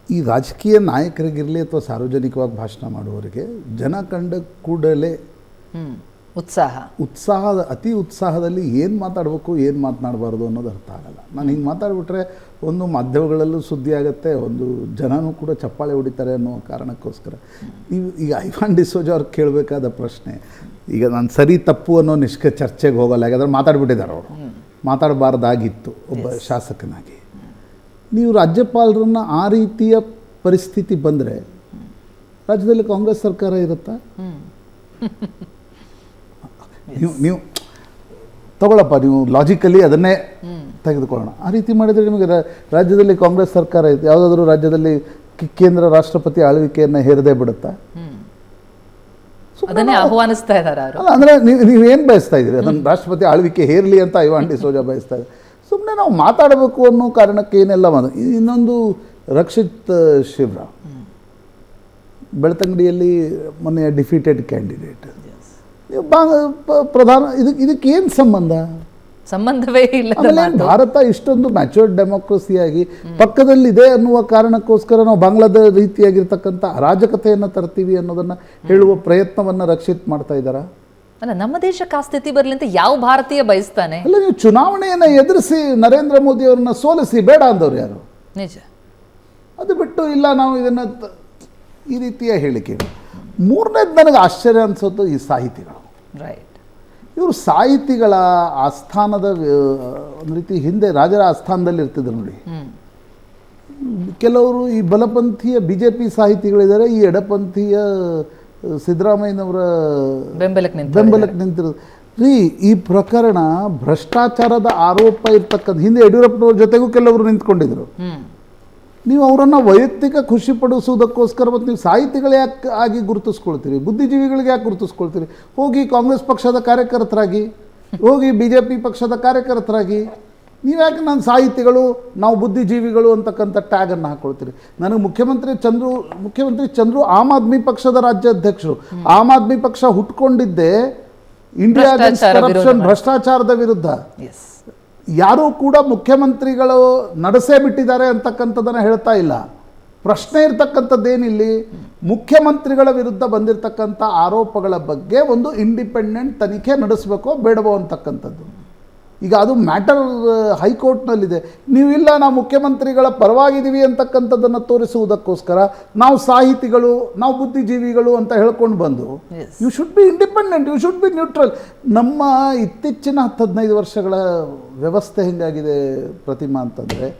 ಈ ರಾಜಕೀಯ ನಾಯಕರಿಗಿರಲಿ ಅಥವಾ ಸಾರ್ವಜನಿಕವಾಗಿ ಭಾಷಣ ಮಾಡುವವರಿಗೆ ಜನ ಕಂಡ ಕೂಡಲೇ ಉತ್ಸಾಹದ ಅತಿ ಉತ್ಸಾಹದಲ್ಲಿ ಏನು ಮಾತಾಡಬೇಕು ಏನು ಮಾತನಾಡಬಾರ್ದು ಅನ್ನೋದು ಅರ್ಥ ಆಗಲ್ಲ. ನಾನು ಹಿಂಗೆ ಮಾತಾಡ್ಬಿಟ್ರೆ ಒಂದು ಮಾಧ್ಯಮಗಳಲ್ಲೂ ಸುದ್ದಿ ಆಗುತ್ತೆ, ಒಂದು ಜನನೂ ಕೂಡ ಚಪ್ಪಾಳೆ ಹೊಡಿತಾರೆ ಅನ್ನೋ ಕಾರಣಕ್ಕೋಸ್ಕರ ನೀವು ಈಗ ಐವಾನ್ ಡಿಸೋಜ ಅವ್ರು ಕೇಳಬೇಕಾದ ಪ್ರಶ್ನೆ, ಈಗ ನಾನು ಸರಿ ತಪ್ಪು ಅನ್ನೋ ಚರ್ಚೆಗೆ ಹೋಗಲ್ಲ, ಯಾಕಂದರೆ ಮಾತಾಡ್ಬಿಟ್ಟಿದ್ದಾರೆ ಅವರು, ಮಾತಾಡಬಾರ್ದಾಗಿತ್ತು ಒಬ್ಬ ಶಾಸಕನಾಗಿ. ನೀವು ರಾಜ್ಯಪಾಲರನ್ನು ಆ ರೀತಿಯ ಪರಿಸ್ಥಿತಿ ಬಂದರೆ ರಾಜ್ಯದಲ್ಲಿ ಕಾಂಗ್ರೆಸ್ ಸರ್ಕಾರ ಇರುತ್ತಾ? ನೀವು ತಗೊಳ್ಳಪ್ಪ, ನೀವು ಲಾಜಿಕಲಿ ಅದನ್ನೇ ತೆಗೆದುಕೊಳ್ಳೋಣ. ಆ ರೀತಿ ಮಾಡಿದರೆ ನಿಮಗೆ ರಾಜ್ಯದಲ್ಲಿ ಕಾಂಗ್ರೆಸ್ ಸರ್ಕಾರ ಇತ್ತು, ಯಾವುದಾದ್ರೂ ರಾಜ್ಯದಲ್ಲಿ ಕೇಂದ್ರ ರಾಷ್ಟ್ರಪತಿ ಆಳ್ವಿಕೆಯನ್ನು ಹೇರದೇ ಬಿಡುತ್ತಾ? ಅದನ್ನೇ ಆಹ್ವಾನಿಸ್ತಾ ಇದ್ದಾರೆ ಅವರು. ಅಲ್ಲ ಅಂದರೆ ನೀವೇನು ಬಯಸ್ತಾ ಇದ್ದೀರಿ? ಅದನ್ನು ರಾಷ್ಟ್ರಪತಿ ಆಳ್ವಿಕೆ ಹೇರಲಿ ಅಂತ ಐವಾನ್ ಡಿಸೋಜ ಬಯಸ್ತಾ ಇದ್ದಾರೆ. ಸುಮ್ಮನೆ ನಾವು ಮಾತಾಡಬೇಕು ಅನ್ನೋ ಕಾರಣಕ್ಕೆ ಏನೆಲ್ಲ ಇನ್ನೊಂದು ರಕ್ಷಿತ್ ಶಿವರಾಮ್ ಬೆಳ್ತಂಗಡಿಯಲ್ಲಿ ಮೊನ್ನೆ ಡಿಫೀಟೆಡ್ ಕ್ಯಾಂಡಿಡೇಟ್. ಪ್ರಧಾನ ಇದಕ್ಕೇನು ಸಂಬಂಧವೇ ಇಲ್ಲ. ಭಾರತ ಇಷ್ಟೊಂದು ಮ್ಯಾಚೂರ್ಡ್ ಡೆಮೋಕ್ರಸಿಯಾಗಿ ಪಕ್ಕದಲ್ಲಿದೆ ಅನ್ನುವ ಕಾರಣಕ್ಕೋಸ್ಕರ ನಾವು ಬಾಂಗ್ಲಾದ ರೀತಿಯಾಗಿರ್ತಕ್ಕಂಥ ಅರಾಜಕತೆಯನ್ನು ತರ್ತೀವಿ ಅನ್ನೋದನ್ನು ಹೇಳುವ ಪ್ರಯತ್ನವನ್ನು ರಕ್ಷಿತ್ ಮಾಡ್ತಾ ಇದ್ದಾರಾ? ಅಲ್ಲ, ನಮ್ಮ ದೇಶಕ್ಕೆ ಆ ಸ್ಥಿತಿ ಬರಲಿ ಅಂತ ಯಾವ ಭಾರತೀಯ ಬಯಸ್ತಾನೆ? ಅಲ್ಲ, ನೀವು ಚುನಾವಣೆಯನ್ನು ಎದುರಿಸಿ ನರೇಂದ್ರ ಮೋದಿ ಅವ್ರನ್ನ ಸೋಲಿಸಿ ಬೇಡ ಅಂದವ್ರು ಯಾರು? ನಿಜ. ಅದು ಬಿಟ್ಟು ಇಲ್ಲ ನಾವು ಇದನ್ನು ಈ ರೀತಿಯ ಹೇಳಿಕೆಗಳು. ಮೂರನೇದು ನನಗೆ ಆಶ್ಚರ್ಯ ಅನಿಸೋದು ಈ ಸಾಹಿತಿಗಳು. ರೈಟ್. ಇವರು ಸಾಹಿತಿಗಳ ಆಸ್ಥಾನದ ಒಂದು ರೀತಿ ಹಿಂದೆ ರಾಜರ ಆಸ್ಥಾನದಲ್ಲಿ ಇರ್ತಿದ್ರು ನೋಡಿ. ಕೆಲವರು ಈ ಬಲಪಂಥೀಯ BJP ಸಾಹಿತಿಗಳಿದ್ದಾರೆ, ಈ ಎಡಪಂಥೀಯ ಸಿದ್ದರಾಮಯ್ಯನವರ ಬೆಂಬಲಕ್ಕೆ ನಿಂತಿರೋದು. ಈ ಪ್ರಕರಣ ಭ್ರಷ್ಟಾಚಾರದ ಆರೋಪ ಇರ್ತಕ್ಕಂಥ ಹಿಂದೆ ಯಡಿಯೂರಪ್ಪನವ್ರ ಜೊತೆಗೂ ಕೆಲವರು ನಿಂತ್ಕೊಂಡಿದ್ರು. ನೀವು ಅವರನ್ನು ವೈಯಕ್ತಿಕ ಖುಷಿ ಪಡಿಸುವುದಕ್ಕೋಸ್ಕರ ಮತ್ತು ನೀವು ಸಾಹಿತಿಗಳು ಯಾಕೆ ಆಗಿ ಗುರುತಿಸ್ಕೊಳ್ತೀರಿ? ಬುದ್ಧಿಜೀವಿಗಳಿಗೆ ಯಾಕೆ ಗುರುತಿಸ್ಕೊಳ್ತೀರಿ? ಹೋಗಿ ಕಾಂಗ್ರೆಸ್ ಪಕ್ಷದ ಕಾರ್ಯಕರ್ತರಾಗಿ, ಹೋಗಿ BJP ಪಕ್ಷದ ಕಾರ್ಯಕರ್ತರಾಗಿ. ನೀವ್ಯಾಕೆ ನಾನು ಸಾಹಿತಿಗಳು, ನಾವು ಬುದ್ಧಿಜೀವಿಗಳು ಅಂತಕ್ಕಂಥ ಟ್ಯಾಗನ್ನು ಹಾಕ್ಕೊಳ್ತೀರಿ? ನನಗೆ ಮುಖ್ಯಮಂತ್ರಿ ಚಂದ್ರು ಆಮ್ ಆದ್ಮಿ ಪಕ್ಷದ ರಾಜ್ಯಾಧ್ಯಕ್ಷರು. ಆಮ್ ಆದ್ಮಿ ಪಕ್ಷ ಹುಟ್ಕೊಂಡಿದ್ದೇ ಇಂಡಿಯಾ ಅಗೇನ್ಸ್ಟ್ ಕರಪ್ಷನ್, ಭ್ರಷ್ಟಾಚಾರದ ವಿರುದ್ಧ. ಯಾರೂ ಕೂಡ ಮುಖ್ಯಮಂತ್ರಿಗಳು ನಡೆಸೇ ಬಿಟ್ಟಿದ್ದಾರೆ ಅಂತಕ್ಕಂಥದ್ದನ್ನು ಹೇಳ್ತಾ ಇಲ್ಲ. ಪ್ರಶ್ನೆ ಇರ್ತಕ್ಕಂಥದ್ದೇನಿಲ್ಲಿ, ಮುಖ್ಯಮಂತ್ರಿಗಳ ವಿರುದ್ಧ ಬಂದಿರತಕ್ಕಂಥ ಆರೋಪಗಳ ಬಗ್ಗೆ ಒಂದು ಇಂಡಿಪೆಂಡೆಂಟ್ ತನಿಖೆ ನಡೆಸಬೇಕೋ ಬೇಡವೋ ಅಂತಕ್ಕಂಥದ್ದು. ಈಗ ಅದು ಮ್ಯಾಟರ್ ಹೈಕೋರ್ಟ್ನಲ್ಲಿದೆ. ನೀವಿಲ್ಲ, ನಾವು ಮುಖ್ಯಮಂತ್ರಿಗಳ ಪರವಾಗಿದ್ದೀವಿ ಅಂತಕ್ಕಂಥದ್ದನ್ನು ತೋರಿಸುವುದಕ್ಕೋಸ್ಕರ ನಾವು ಸಾಹಿತಿಗಳು, ನಾವು ಬುದ್ಧಿಜೀವಿಗಳು ಅಂತ ಹೇಳ್ಕೊಂಡು ಬಂದು, you should be independent, you should be neutral. ನಮ್ಮ ಇತ್ತೀಚಿನ 10-15 ವರ್ಷಗಳ ವ್ಯವಸ್ಥೆ ಹೆಂಗಾಗಿದೆ ಪ್ರತಿಮಾ ಅಂತಂದರೆ,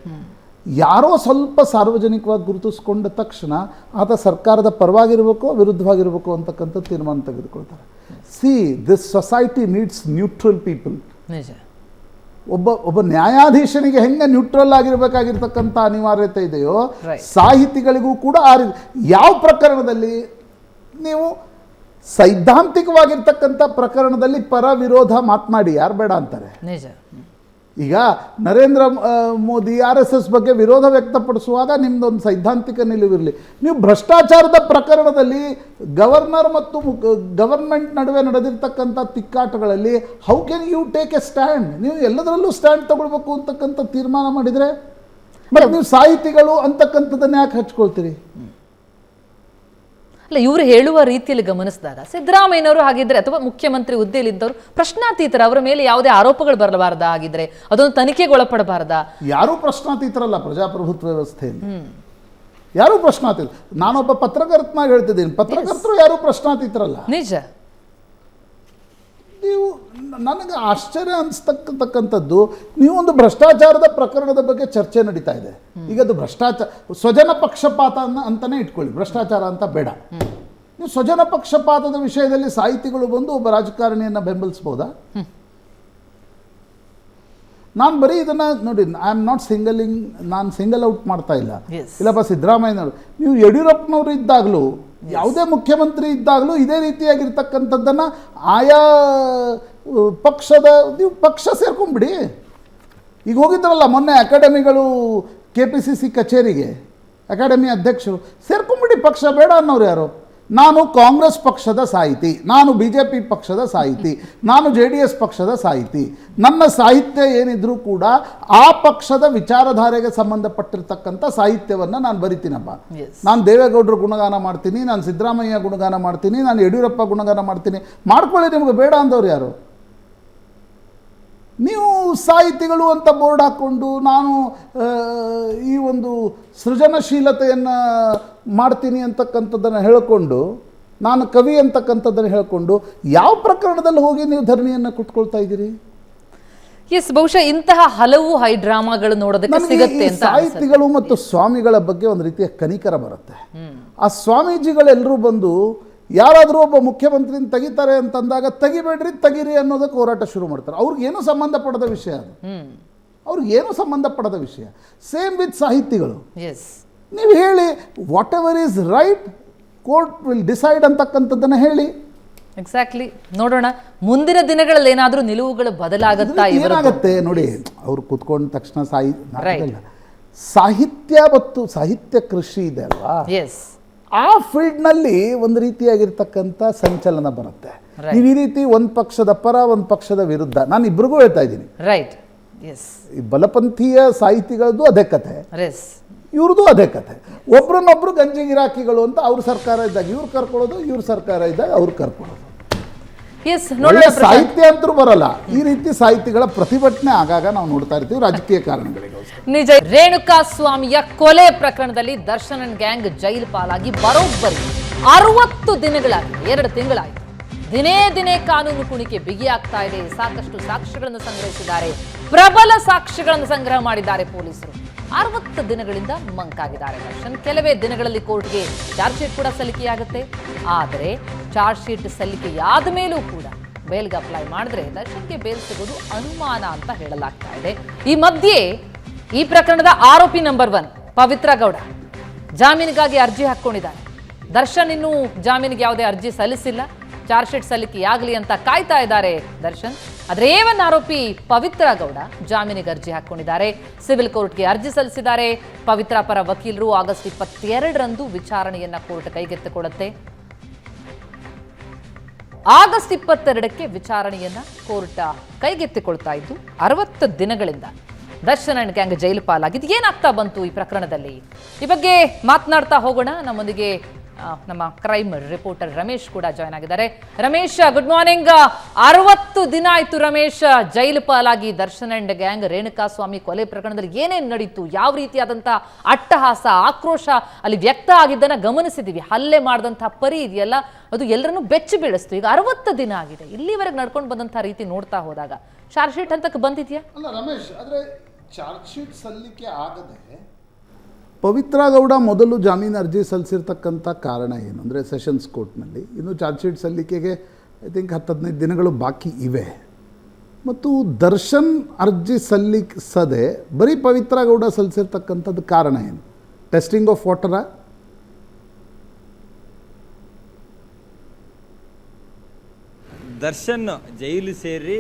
ಯಾರೋ ಸ್ವಲ್ಪ ಸಾರ್ವಜನಿಕವಾಗಿ ಗುರುತಿಸ್ಕೊಂಡ ತಕ್ಷಣ ಆತ ಸರ್ಕಾರದ ಪರವಾಗಿರಬೇಕು ವಿರುದ್ಧವಾಗಿರಬೇಕು ಅಂತಕ್ಕಂಥ ತೀರ್ಮಾನ ತೆಗೆದುಕೊಳ್ತಾರೆ. See, this society needs neutral people. ನಿಜ. ಒಬ್ಬ ನ್ಯಾಯಾಧೀಶನಿಗೆ ಹೆಂಗೆ ನ್ಯೂಟ್ರಲ್ ಆಗಿರಬೇಕಾಗಿರ್ತಕ್ಕಂಥ ಅನಿವಾರ್ಯತೆ ಇದೆಯೋ, ಸಾಹಿತಿಗಳಿಗೂ ಕೂಡ ಯಾವ ಪ್ರಕರಣದಲ್ಲಿ ನೀವು ಸೈದ್ಧಾಂತಿಕವಾಗಿರ್ತಕ್ಕಂಥ ಪ್ರಕರಣದಲ್ಲಿ ಪರ ವಿರೋಧ ಮಾತನಾಡಿ, ಯಾರು ಬೇಡ ಅಂತಾರೆ? ನಿಜ. ಈಗ ನರೇಂದ್ರ ಮೋದಿ RSS ಬಗ್ಗೆ ವಿರೋಧ ವ್ಯಕ್ತಪಡಿಸುವಾಗ ನಿಮ್ದೊಂದು ಸೈದ್ಧಾಂತಿಕ ನಿಲುವಿರಲಿ. ನೀವು ಭ್ರಷ್ಟಾಚಾರದ ಪ್ರಕರಣದಲ್ಲಿ ಗವರ್ನರ್ ಮತ್ತು ಗವರ್ಮೆಂಟ್ ನಡುವೆ ನಡೆದಿರ್ತಕ್ಕಂಥ ತಿಕ್ಕಾಟಗಳಲ್ಲಿ how can you take a stand? ನೀವು ಎಲ್ಲದರಲ್ಲೂ ಸ್ಟ್ಯಾಂಡ್ ತಗೊಳ್ಬೇಕು ಅಂತಕ್ಕಂಥ ತೀರ್ಮಾನ ಮಾಡಿದರೆ ಮತ್ತೆ ನೀವು ಸಾಹಿತಿಗಳು ಅಂತಕ್ಕಂಥದ್ದನ್ನು ಯಾಕೆ ಹಚ್ಕೊಳ್ತೀರಿ? ಅಲ್ಲ, ಇವರು ಹೇಳುವ ರೀತಿಯಲ್ಲಿ ಗಮನಿಸಿದಾಗ ಸಿದ್ದರಾಮಯ್ಯನವರು ಹಾಗಿದ್ರೆ, ಅಥವಾ ಮುಖ್ಯಮಂತ್ರಿ ಹುದ್ದೆಯಲ್ಲಿದ್ದವರು ಪ್ರಶ್ನಾತೀತರ, ಅವರ ಮೇಲೆ ಯಾವುದೇ ಆರೋಪಗಳು ಬರಬಾರ್ದ, ಆಗಿದ್ರೆ ಅದೊಂದು ತನಿಖೆಗೆ ಒಳಪಡಬಾರ್ದಾ? ಯಾರೂ ಪ್ರಶ್ನಾತೀತರಲ್ಲ ಪ್ರಜಾಪ್ರಭುತ್ವ ವ್ಯವಸ್ಥೆಯಲ್ಲಿ. ಯಾರೂ ಪ್ರಶ್ನಾತೀತ. ನಾನೊಬ್ಬ ಪತ್ರಕರ್ತನಾಗಿ ಹೇಳ್ತಿದ್ದೀನಿ, ಪತ್ರಕರ್ತರು ಯಾರೂ ಪ್ರಶ್ನಾತೀತರಲ್ಲ. ನಿಜ. ನೀವು ನನಗೆ ಆಶ್ಚರ್ಯ ಅನಿಸ್ತಕ್ಕಂಥದ್ದು, ನೀವೊಂದು ಭ್ರಷ್ಟಾಚಾರದ ಪ್ರಕರಣದ ಬಗ್ಗೆ ಚರ್ಚೆ ನಡೀತಾ ಇದೆ. ಈಗ ಅದು ಭ್ರಷ್ಟಾಚಾರ, ಸ್ವಜನ ಪಕ್ಷಪಾತ ಅಂತಾನೆ ಇಟ್ಕೊಳ್ಳಿ, ಭ್ರಷ್ಟಾಚಾರ ಅಂತ ಬೇಡ. ನೀವು ಸ್ವಜನ ಪಕ್ಷಪಾತದ ವಿಷಯದಲ್ಲಿ ಸಾಹಿತಿಗಳು ಬಂದು ಒಬ್ಬ ರಾಜಕಾರಣಿಯನ್ನು ಬೆಂಬಲಿಸ್ಬೋದಾ? ನಾನು ಬರೀ ಇದನ್ನು ನೋಡಿ, ಐ ಆಮ್ ನಾಟ್ ನಾನು ಸಿಂಗಲ್ ಔಟ್ ಮಾಡ್ತಾ ಇಲ್ಲ. ಇಲ್ಲಪ್ಪ ಸಿದ್ದರಾಮಯ್ಯನವರು, ನೀವು ಯಡಿಯೂರಪ್ಪನವರು ಇದ್ದಾಗಲೂ, ಯಾವುದೇ ಮುಖ್ಯಮಂತ್ರಿ ಇದ್ದಾಗಲೂ ಇದೇ ರೀತಿಯಾಗಿರ್ತಕ್ಕಂಥದ್ದನ್ನು ಆಯಾ ಪಕ್ಷದ ನೀವು ಪಕ್ಷ ಸೇರ್ಕೊಂಡ್ಬಿಡಿ. ಈಗ ಹೋಗಿದ್ರಲ್ಲ ಮೊನ್ನೆ ಅಕಾಡೆಮಿಗಳು KPCC ಕಚೇರಿಗೆ, ಅಕಾಡೆಮಿ ಅಧ್ಯಕ್ಷರು ಸೇರ್ಕೊಂಡ್ಬಿಡಿ, ಪಕ್ಷ ಬೇಡ ಅನ್ನೋರು ಯಾರು? ನಾನು ಕಾಂಗ್ರೆಸ್ ಪಕ್ಷದ ಸಾಹಿತಿ, ನಾನು BJP ಪಕ್ಷದ ಸಾಹಿತಿ, ನಾನು JDS ಪಕ್ಷದ ಸಾಹಿತಿ. ನನ್ನ ಸಾಹಿತ್ಯ ಏನಿದ್ರೂ ಕೂಡ ಆ ಪಕ್ಷದ ವಿಚಾರಧಾರೆಗೆ ಸಂಬಂಧಪಟ್ಟಿರ್ತಕ್ಕಂಥ ಸಾಹಿತ್ಯವನ್ನು ನಾನು ಬರಿತೀನಪ್ಪ. ನಾನು ದೇವೇಗೌಡರು ಗುಣಗಾನ ಮಾಡ್ತೀನಿ, ನಾನು ಸಿದ್ದರಾಮಯ್ಯ ಗುಣಗಾನ ಮಾಡ್ತೀನಿ, ನಾನು ಯಡಿಯೂರಪ್ಪ ಗುಣಗಾನ ಮಾಡ್ತೀನಿ. ಮಾಡ್ಕೊಳ್ಳಿ, ನಿಮ್ಗೆ ಬೇಡ ಅಂದವ್ರು ಯಾರು? ನೀವು ಸಾಹಿತಿಗಳು ಅಂತ ಬೋರ್ಡ್ ಹಾಕ್ಕೊಂಡು ನಾನು ಈ ಒಂದು ಸೃಜನಶೀಲತೆಯನ್ನು ಮಾಡ್ತೀನಿ ಅಂತಕ್ಕಂಥದ್ದನ್ನು ಹೇಳಿಕೊಂಡು, ನಾನು ಕವಿ ಅಂತಕ್ಕಂಥದ್ದನ್ನು ಹೇಳಿಕೊಂಡು ಯಾವ ಪ್ರಕರಣದಲ್ಲಿ ಹೋಗಿ ನೀವು ಧರಣಿಯನ್ನು ಕುಟ್ಕೊಳ್ತಾ ಇದ್ದೀರಿ? ಎಸ್, ಬಹುಶಃ ಇಂತಹ ಹಲವು ಹೈ ಡ್ರಾಮಾಗಳು ನೋಡೋದಕ್ಕೆ ಸಿಗುತ್ತೆ ಅಂತ ಸಾಹಿತಿಗಳು ಮತ್ತು ಸ್ವಾಮಿಗಳ ಬಗ್ಗೆ ಒಂದು ರೀತಿಯ ಕನಿಕರ ಬರುತ್ತೆ. ಆ ಸ್ವಾಮೀಜಿಗಳೆಲ್ಲರೂ ಬಂದು ಯಾರಾದರೂ ಒಬ್ಬ ಮುಖ್ಯಮಂತ್ರಿನ ತೆಗಿತಾರೆ ಅಂತಂದಾಗ ತೆಗಿಬೇಡ್ರಿ, ತೆಗೀರಿ ಅನ್ನೋದಕ್ಕೆ ಹೋರಾಟ ಶುರು ಮಾಡ್ತಾರೆ. ಅವ್ರಿಗೇನು ಸಂಬಂಧಪಡದ ವಿಷಯ ಅದು, ಅವ್ರಿಗೇನು ಸಂಬಂಧಪಡದ ವಿಷಯ. ಸೇಮ್ ವಿತ್ ಸಾಹಿತಿಗಳು. ನೀವು ಹೇಳಿ, what ever is right court will decide ಅಂತಕ್ಕಂಥದ್ದನ್ನು ಹೇಳಿ. ಎಕ್ಸಾಕ್ಟ್ಲಿ. ನೋಡೋಣ ಮುಂದಿನ ದಿನಗಳಲ್ಲಿ ಏನಾದರೂ ನಿಲುವುಗಳು ಬದಲಾಗುತ್ತಾ? ಏನಾಗುತ್ತೆ ನೋಡಿ, ಅವ್ರು ಕೂತ್ಕೊಂಡ ತಕ್ಷಣ ಸಾಹಿತ್ಯ ಮತ್ತು ಸಾಹಿತ್ಯ ಕೃಷಿ ಇದೆ ಅಲ್ವಾ, ಆ ಫೀಲ್ಡ್ನಲ್ಲಿ ಒಂದು ರೀತಿಯಾಗಿರ್ತಕ್ಕಂಥ ಸಂಚಲನ ಬರುತ್ತೆ. ನೀವು ಈ ರೀತಿ ಒಂದು ಪಕ್ಷದ ಪರ ಒಂದು ಪಕ್ಷದ ವಿರುದ್ಧ, ನಾನು ಇಬ್ಬರಿಗೂ ಹೇಳ್ತಾ ಇದ್ದೀನಿ. ರೈಟ್. ಈ ಬಲಪಂಥೀಯ ಸಾಹಿತಿಗಳದ್ದು ಅದೇ ಕತೆ, ಇವ್ರದ್ದು ಅದೇ ಕತೆ. ಒಬ್ರನ್ನೊಬ್ರು ಗಂಜಿ ಗಿರಾಕಿಗಳು ಅಂತ ಅವ್ರ ಸರ್ಕಾರ ಇದ್ದಾಗ ಇವ್ರು ಕರ್ಕೊಳ್ಳೋದು, ಇವ್ರ ಸರ್ಕಾರ ಇದ್ದಾಗ ಅವ್ರು ಕರ್ಕೊಳ್ಳೋದು. ಸಾಹಿತ್ಯ ಅಂತೂ ಬರಲ್ಲ. ಈ ರೀತಿ ಸಾಹಿತಿಗಳ ಪ್ರತಿಭಟನೆ ಆಗಾಗ ನಾವು ನೋಡ್ತಾ ಇರ್ತೀವಿ ರಾಜಕೀಯ ಕಾರಣಗಳಿಗೋಸ್ಕರ. ನಿಜ. ರೇಣುಕಾ ಸ್ವಾಮಿಯ ಕೊಲೆ ಪ್ರಕರಣದಲ್ಲಿ ದರ್ಶನ್ ಅಂಡ್ ಗ್ಯಾಂಗ್ ಜೈಲು ಪಾಲಾಗಿ ಬರೋಬ್ಬರಿ 60 ದಿನಗಳಾಗಿದೆ, 2 ತಿಂಗಳಾಯಿತು. ದಿನೇ ದಿನೇ ಕಾನೂನು ಕುಣಿಕೆ ಬಿಗಿಯಾಗ್ತಾ ಇದೆ. ಸಾಕಷ್ಟು ಸಾಕ್ಷ್ಯಗಳನ್ನು ಸಂಗ್ರಹಿಸಿದ್ದಾರೆ, ಪ್ರಬಲ ಸಾಕ್ಷ್ಯಗಳನ್ನು ಸಂಗ್ರಹ ಮಾಡಿದ್ದಾರೆ ಪೊಲೀಸರು. 60 ದಿನಗಳಿಂದ ಮಂಕಾಗಿದ್ದಾರೆ ದರ್ಶನ್. ಕೆಲವೇ ದಿನಗಳಲ್ಲಿ ಕೋರ್ಟ್ಗೆ ಚಾರ್ಜ್ ಶೀಟ್ ಕೂಡ ಸಲ್ಲಿಕೆಯಾಗುತ್ತೆ. ಆದರೆ ಚಾರ್ಜ್ ಶೀಟ್ ಸಲ್ಲಿಕೆಯಾದ ಮೇಲೂ ಕೂಡ ಬೇಲ್ಗೆ ಅಪ್ಲೈ ಮಾಡಿದ್ರೆ ದರ್ಶನ್ಗೆ ಬೇಲ್ ಸಿಗೋದು ಅನುಮಾನ ಅಂತ ಹೇಳಲಾಗ್ತಾ ಇದೆ. ಈ ಮಧ್ಯೆ ಈ ಪ್ರಕರಣದ ಆರೋಪಿ ನಂಬರ್ 1 ಪವಿತ್ರ ಗೌಡ ಜಾಮೀನಿಗಾಗಿ ಅರ್ಜಿ ಹಾಕೊಂಡಿದ್ದಾರೆ. ದರ್ಶನ್ ಇನ್ನೂ ಜಾಮೀನಿಗೆ ಯಾವುದೇ ಅರ್ಜಿ ಸಲ್ಲಿಸಿಲ್ಲ. ಚಾರ್ಜ್ ಶೀಟ್ ಸಲ್ಲಿಕೆಯಾಗಲಿ ಅಂತ ಕಾಯ್ತಾ ಇದ್ದಾರೆ ದರ್ಶನ್. ಆದರೆ A1 ಆರೋಪಿ ಪವಿತ್ರ ಗೌಡ ಜಾಮೀನಿಗೆ ಅರ್ಜಿ ಹಾಕೊಂಡಿದ್ದಾರೆ. ಸಿವಿಲ್ ಕೋರ್ಟ್ಗೆ ಅರ್ಜಿ ಸಲ್ಲಿಸಿದ್ದಾರೆ. ಪವಿತ್ರ ಪರ ವಕೀಲರು ಆಗಸ್ಟ್ 22ರಂದು ವಿಚಾರಣೆಯನ್ನ ಕೋರ್ಟ್ ಕೈಗೆತ್ತಿಕೊಳ್ಳುತ್ತೆ. ಆಗಸ್ಟ್ 22ಕ್ಕೆ ವಿಚಾರಣೆಯನ್ನ ಕೋರ್ಟ್ ಕೈಗೆತ್ತಿಕೊಳ್ತಾ ಇದ್ದು 60 ದಿನಗಳಿಂದ ದರ್ಶನ್ ಅಂಡ್ ಗ್ಯಾಂಗ್ ಜೈಲು ಪಾಲಾಗಿದ್ದು. ಏನಾಗ್ತಾ ಬಂತು ಈ ಪ್ರಕರಣದಲ್ಲಿ? ಈ ಬಗ್ಗೆ ಮಾತನಾಡ್ತಾ ಹೋಗೋಣ. ನಮ್ಮೊಂದಿಗೆ ನಮ್ಮ ಕ್ರೈಮ್ ರಿಪೋರ್ಟರ್ ರಮೇಶ್ ಕೂಡ ಜಾಯ್ನ್ ಆಗಿದ್ದಾರೆ. Ramesh, good morning. 60 ದಿನ ಆಯ್ತು ರಮೇಶ್ ಜೈಲು ಪಾಲಾಗಿ ದರ್ಶನ್ ಅಂಡ್ ಗ್ಯಾಂಗ್. ರೇಣುಕಾ ಸ್ವಾಮಿ ಕೊಲೆ ಪ್ರಕರಣದಲ್ಲಿ ಏನೇನು ನಡೀತು, ಯಾವ ರೀತಿಯಾದಂತಹ ಅಟ್ಟಹಾಸ, ಆಕ್ರೋಶ ಅಲ್ಲಿ ವ್ಯಕ್ತ ಆಗಿದ್ದನ್ನ ಗಮನಿಸಿದೀವಿ. ಹಲ್ಲೆ ಮಾಡಿದಂತಹ ಪರಿ ಇದೆಯಲ್ಲ, ಅದು ಎಲ್ಲರನ್ನೂ ಬೆಚ್ಚಿ ಬೀಳಿಸ್ತು. ಈಗ 60 ದಿನ ಆಗಿದೆ. ಇಲ್ಲಿವರೆಗೆ ನಡ್ಕೊಂಡು ಬಂದಂತಹ ರೀತಿ ನೋಡ್ತಾ ಹೋದಾಗ ಚಾರ್ಜ್ ಶೀಟ್ ಹಂತಕ್ಕೆ ಬಂದಿದೆಯಾ? ಅಲ್ಲ ರಮೇಶ್, ಆದರೆ ಚಾರ್ಜ್ ಶೀಟ್ ಸಲ್ಲಿಕೆ ಆಗದೆ ಪವಿತ್ರ ಗೌಡ ಮೊದಲು ಜಾಮೀನು ಅರ್ಜಿ ಸಲ್ಲಿಸಿರ್ತಕ್ಕಂಥ ಕಾರಣ ಏನು ಅಂದರೆ, ಸೆಷನ್ಸ್ ಕೋರ್ಟ್ನಲ್ಲಿ ಇನ್ನು ಚಾರ್ಜ್ ಶೀಟ್ ಸಲ್ಲಿಕೆಗೆ ಐ ಥಿಂಕ್ 10-15 ದಿನಗಳು ಬಾಕಿ ಇವೆ. ಮತ್ತು ದರ್ಶನ್ ಅರ್ಜಿ ಸಲ್ಲಿಸದೆ ಬರೀ ಪವಿತ್ರ ಗೌಡ ಸಲ್ಲಿಸಿರ್ತಕ್ಕಂಥದ್ದು ಕಾರಣ ಏನು? ಟೆಸ್ಟಿಂಗ್ ಆಫ್ ವಾಟರಾ? ದರ್ಶನ್ ಜೈಲು ಸೇರಿ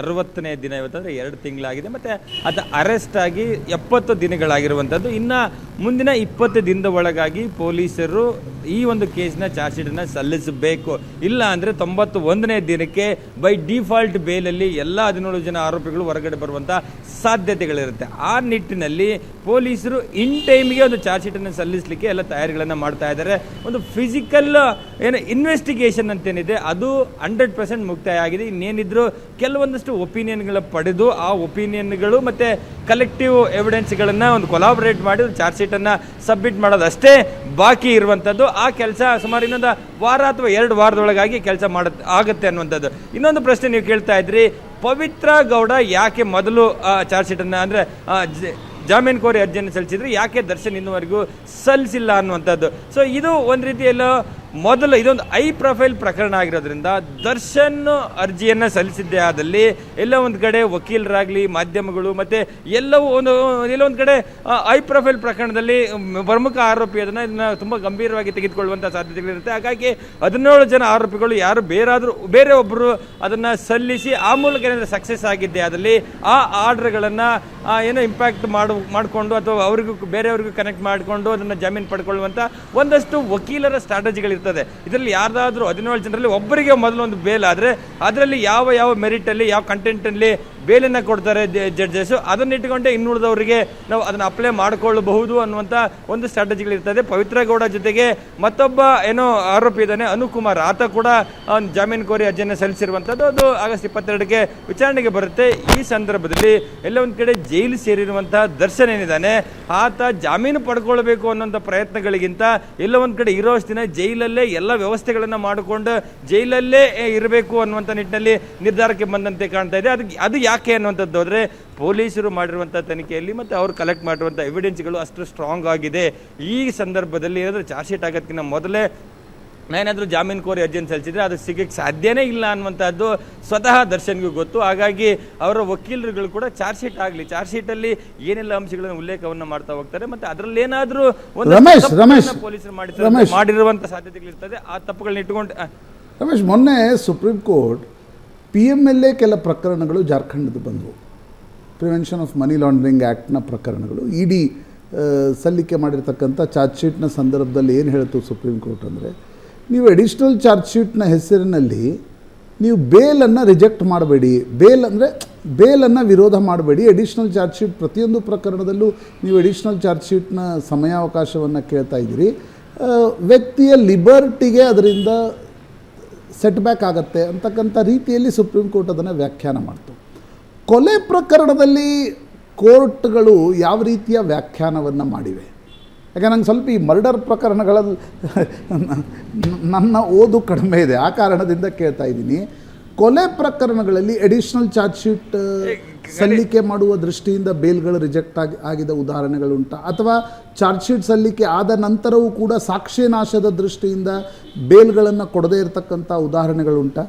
60ನೇ ದಿನ ಇವತ್ತಂದರೆ 2 ತಿಂಗಳಾಗಿದೆ. ಮತ್ತು ಅದು ಅರೆಸ್ಟ್ ಆಗಿ 70 ದಿನಗಳಾಗಿರುವಂಥದ್ದು. ಇನ್ನು ಮುಂದಿನ 20 ದಿನದ ಒಳಗಾಗಿ ಪೊಲೀಸರು ಈ ಒಂದು ಕೇಸ್ನ ಚಾರ್ಜ್ ಶೀಟನ್ನು ಸಲ್ಲಿಸಬೇಕು. ಇಲ್ಲ ಅಂದರೆ 91ನೇ ದಿನಕ್ಕೆ ಬೈ ಡಿಫಾಲ್ಟ್ ಬೇಲಲ್ಲಿ ಎಲ್ಲ 17 ಜನ ಆರೋಪಿಗಳು ಹೊರಗಡೆ ಬರುವಂಥ ಸಾಧ್ಯತೆಗಳಿರುತ್ತೆ. ಆ ನಿಟ್ಟಿನಲ್ಲಿ ಪೊಲೀಸರು ಇನ್ ಟೈಮಿಗೆ ಒಂದು ಚಾರ್ಜ್ ಶೀಟನ್ನು ಸಲ್ಲಿಸಲಿಕ್ಕೆ ಎಲ್ಲ ತಯಾರಿಗಳನ್ನು ಮಾಡ್ತಾ ಇದ್ದಾರೆ. ಒಂದು ಫಿಸಿಕಲ್ ಇನ್ವೆಸ್ಟಿಗೇಷನ್ ಅಂತೇನಿದೆ ಅದು 100% ಮುಕ್ತಾಯ ಆಗಿದೆ. ಇನ್ನೇನಿದ್ರು ಕೆಲವೊಂದಷ್ಟು ಒಪಿನಿಯನ್ಗಳ ಪಡೆದು ಆ ಒಪಿನಿಯನ್ಗಳು ಮತ್ತು ಕಲೆಕ್ಟಿವ್ ಎವಿಡೆನ್ಸ್ಗಳನ್ನು ಒಂದು ಕೊಲಾಬರೇಟ್ ಮಾಡಿ ಚಾರ್ಜ್ ಶೀಟನ್ನು ಸಬ್ಮಿಟ್ ಮಾಡೋದಷ್ಟೇ ಬಾಕಿ ಇರುವಂಥದ್ದು. ಆ ಕೆಲಸ ಸುಮಾರು ಇನ್ನೊಂದು ವಾರ ಅಥವಾ 2 ವಾರದೊಳಗಾಗಿ ಕೆಲಸ ಆಗುತ್ತೆ ಅನ್ನುವಂಥದ್ದು. ಇನ್ನೊಂದು ಪ್ರಶ್ನೆ ನೀವು ಕೇಳ್ತಾ ಇದ್ರಿ, ಪವಿತ್ರ ಗೌಡ ಯಾಕೆ ಮೊದಲು ಚಾರ್ಜ್ ಶೀಟನ್ನು ಅಂದರೆ ಜಾಮೀನು ಕೋರಿ ಅರ್ಜಿಯನ್ನು ಸಲ್ಲಿಸಿದ್ರೆ ಯಾಕೆ ದರ್ಶನ್ ಇನ್ನುವರೆಗೂ ಸಲ್ಲಿಸಿಲ್ಲ ಅನ್ನುವಂಥದ್ದು. ಸೊ ಇದು ಒಂದು ರೀತಿಯಲ್ಲೂ ಮೊದಲು ಇದೊಂದು ಐ ಪ್ರೊಫೈಲ್ ಪ್ರಕರಣ ಆಗಿರೋದ್ರಿಂದ ದರ್ಶನ್ ಅರ್ಜಿಯನ್ನು ಸಲ್ಲಿಸಿದ್ದೇ ಆದಲ್ಲಿ ಎಲ್ಲ ಒಂದು ಕಡೆ ವಕೀಲರಾಗಲಿ ಮಾಧ್ಯಮಗಳು ಮತ್ತು ಎಲ್ಲವೂ ಎಲ್ಲೊಂದು ಕಡೆ ಐ ಪ್ರೊಫೈಲ್ ಪ್ರಕರಣದಲ್ಲಿ ಪ್ರಮುಖ ಆರೋಪಿ ಇದನ್ನು ತುಂಬ ಗಂಭೀರವಾಗಿ ತೆಗೆದುಕೊಳ್ಳುವಂಥ ಸಾಧ್ಯತೆಗಳಿರುತ್ತೆ. ಹಾಗಾಗಿ 17 ಜನ ಆರೋಪಿಗಳು ಯಾರು ಬೇರೆ ಒಬ್ಬರು ಅದನ್ನು ಸಲ್ಲಿಸಿ ಆ ಮೂಲಕ ಏನಾದರೂ ಸಕ್ಸಸ್ ಆಗಿದ್ದೇ ಆದಲ್ಲಿ ಆ ಆರ್ಡರ್ಗಳನ್ನು ಏನೋ ಇಂಪ್ಯಾಕ್ಟ್ ಮಾಡಿಕೊಂಡು ಅಥವಾ ಬೇರೆಯವ್ರಿಗೂ ಕನೆಕ್ಟ್ ಮಾಡಿಕೊಂಡು ಅದನ್ನು ಜಾಮೀನು ಪಡ್ಕೊಳ್ಳುವಂಥ ಒಂದಷ್ಟು ವಕೀಲರ ಸ್ಟ್ರಾಟಜಿಗಳಿರ್ತವೆ. ಇರ್ತದೆ. ಇದರಲ್ಲಿ ಯಾರ್ದಾದ್ರೂ 17 ಜನರಲ್ಲಿ ಒಬ್ಬರಿಗೆ ಮೊದಲು ಒಂದು ಬೇಲ್ ಆದರೆ ಅದರಲ್ಲಿ ಯಾವ ಮೆರಿಟಲ್ಲಿ ಯಾವ ಕಂಟೆಂಟಲ್ಲಿ ಬೇಲನ್ನು ಕೊಡ್ತಾರೆ ಜಡ್ಜಸ್, ಅದನ್ನ ಇಟ್ಟುಕೊಂಡೆ ಇನ್ನುಳಿದವರಿಗೆ ನಾವು ಅದನ್ನು ಅಪ್ಲೈ ಮಾಡಿಕೊಳ್ಳಬಹುದು ಅನ್ನುವಂಥ ಒಂದು ಸ್ಟ್ರಾಟಜಿಗಳಿರ್ತದೆ. ಪವಿತ್ರ ಗೌಡ ಜೊತೆಗೆ ಮತ್ತೊಬ್ಬ ಏನೋ ಆರೋಪಿ ಇದ್ದಾನೆ ಅನುಕುಮಾರ್, ಆತ ಕೂಡ ಜಾಮೀನು ಕೋರಿ ಅರ್ಜಿಯನ್ನು ಸಲ್ಲಿಸಿರುವಂಥದ್ದು. ಅದು ಆಗಸ್ಟ್ 22ಕ್ಕೆ ವಿಚಾರಣೆಗೆ ಬರುತ್ತೆ. ಈ ಸಂದರ್ಭದಲ್ಲಿ ಎಲ್ಲ ಒಂದು ಕಡೆ ಜೈಲು ಸೇರಿರುವಂತಹ ದರ್ಶನ್ ಏನಿದ್ದಾನೆ ಆತ ಜಾಮೀನು ಪಡ್ಕೊಳ್ಬೇಕು ಅನ್ನೋಂಥ ಪ್ರಯತ್ನಗಳಿಗಿಂತ ಎಲ್ಲ ಒಂದು ಕಡೆ ಇರೋಷ್ಟು ದಿನ ಜೈಲಲ್ಲೇ ಎಲ್ಲ ವ್ಯವಸ್ಥೆಗಳನ್ನು ಮಾಡಿಕೊಂಡು ಜೈಲಲ್ಲೇ ಇರಬೇಕು ಅನ್ನುವಂಥ ನಿಟ್ಟಿನಲ್ಲಿ ನಿರ್ಧಾರಕ್ಕೆ ಬಂದಂತೆ ಕಾಣ್ತಾ ಇದೆ. ಅದು ಯಾಕೆ ಅನ್ನುವಂಥದ್ದು ಹೋದರೆ ಪೊಲೀಸರು ಮಾಡಿರುವಂಥ ತನಿಖೆಯಲ್ಲಿ ಮತ್ತು ಅವರು ಕಲೆಕ್ಟ್ ಮಾಡಿರುವಂಥ ಎವಿಡೆನ್ಸ್ಗಳು ಅಷ್ಟು ಸ್ಟ್ರಾಂಗ್ ಆಗಿದೆ. ಈ ಸಂದರ್ಭದಲ್ಲಿ ಏನಾದರೂ ಚಾರ್ಜ್ ಶೀಟ್ ಆಗೋದಕ್ಕಿಂತ ಮೊದಲೇ ಏನಾದರೂ ಜಾಮೀನು ಕೋರಿ ಅರ್ಜಿಯನ್ನು ಸಲ್ಲಿಸಿದ್ರೆ ಅದು ಸಿಗಕ್ಕೆ ಸಾಧ್ಯನೇ ಇಲ್ಲ ಅನ್ನುವಂಥದ್ದು ಸ್ವತಃ ದರ್ಶನ್ಗೂ ಗೊತ್ತು. ಹಾಗಾಗಿ ಅವರ ವಕೀಲರುಗಳು ಕೂಡ ಚಾರ್ಜ್ ಶೀಟಲ್ಲಿ ಏನೆಲ್ಲ ಅಂಶಗಳನ್ನು ಉಲ್ಲೇಖವನ್ನು ಮಾಡ್ತಾ ಹೋಗ್ತಾರೆ ಮತ್ತು ಅದರಲ್ಲಿ ಏನಾದರೂ ಒಂದು ಪೊಲೀಸರು ಮಾಡಿರುವಂಥ ಸಾಧ್ಯತೆಗಳಿರ್ತದೆ. ಆ ತಪ್ಪುಗಳನ್ನ ಇಟ್ಟುಕೊಂಡು ರಮೇಶ್, ಮೊನ್ನೆ ಸುಪ್ರೀಂ ಕೋರ್ಟ್ PMLA ಕೆಲ ಪ್ರಕರಣಗಳು ಜಾರ್ಖಂಡದ ಬಂದವು. ಪ್ರಿವೆನ್ಷನ್ ಆಫ್ ಮನಿ ಲಾಂಡ್ರಿಂಗ್ ಆ್ಯಕ್ಟ್ನ ಪ್ರಕರಣಗಳು ಇಡಿ ಸಲ್ಲಿಕೆ ಮಾಡಿರ್ತಕ್ಕಂಥ ಚಾರ್ಜ್ ಶೀಟ್ನ ಸಂದರ್ಭದಲ್ಲಿ ಏನು ಹೇಳ್ತು ಸುಪ್ರೀಂ ಕೋರ್ಟ್ ಅಂದರೆ, ನೀವು ಅಡಿಷ್ನಲ್ ಚಾರ್ಜ್ ಶೀಟ್ನ ಹೆಸರಿನಲ್ಲಿ ನೀವು ಬೇಲನ್ನು ರಿಜೆಕ್ಟ್ ಮಾಡಬೇಡಿ, ಬೇಲನ್ನು ವಿರೋಧ ಮಾಡಬೇಡಿ. ಅಡಿಷ್ನಲ್ ಚಾರ್ಜ್ ಶೀಟ್ ಪ್ರತಿಯೊಂದು ಪ್ರಕರಣದಲ್ಲೂ ನೀವು ಅಡಿಷ್ನಲ್ ಚಾರ್ಜ್ ಶೀಟ್ನ ಸಮಯಾವಕಾಶವನ್ನು ಕೇಳ್ತಾ ಇದ್ದೀರಿ. ವ್ಯಕ್ತಿಯ ಲಿಬರ್ಟಿಗೆ ಅದರಿಂದ ಸೆಟ್ ಬ್ಯಾಕ್ ಆಗುತ್ತೆ ಅಂತಕ್ಕಂಥ ರೀತಿಯಲ್ಲಿ ಸುಪ್ರೀಂ ಕೋರ್ಟ್ ಅದನ್ನು ವ್ಯಾಖ್ಯಾನ ಮಾಡ್ತು. ಕೊಲೆ ಪ್ರಕರಣದಲ್ಲಿ ಕೋರ್ಟ್ಗಳು ಯಾವ ರೀತಿಯ ವ್ಯಾಖ್ಯಾನವನ್ನು ಮಾಡಿವೆ? ಯಾಕೆ ನಂಗೆ ಸ್ವಲ್ಪ ಈ ಮರ್ಡರ್ ಪ್ರಕರಣಗಳಲ್ಲಿ ನನ್ನ ಓದು ಕಡಿಮೆ ಇದೆ, ಆ ಕಾರಣದಿಂದ ಕೇಳ್ತಾ ಇದ್ದೀನಿ. ಕೊಲೆ ಪ್ರಕರಣಗಳಲ್ಲಿ ಅಡಿಷ್ನಲ್ ಚಾರ್ಜ್ ಶೀಟ್ ಸಲ್ಲಿಕೆ ಮಾಡುವ ದೃಷ್ಟಿಯಿಂದ ಬೇಲ್ಗಳು ರಿಜೆಕ್ಟ್ ಆಗಿದ ಉದಾಹರಣೆಗಳುಂಟಾ? ಅಥವಾ ಚಾರ್ಜ್ ಶೀಟ್ ಸಲ್ಲಿಕೆ ಆದ ನಂತರವೂ ಕೂಡ ಸಾಕ್ಷ್ಯ ನಾಶದ ದೃಷ್ಟಿಯಿಂದ ಬೇಲ್ಗಳನ್ನು ಕೊಡದೇ ಇರತಕ್ಕಂಥ ಉದಾಹರಣೆಗಳುಂಟಾ?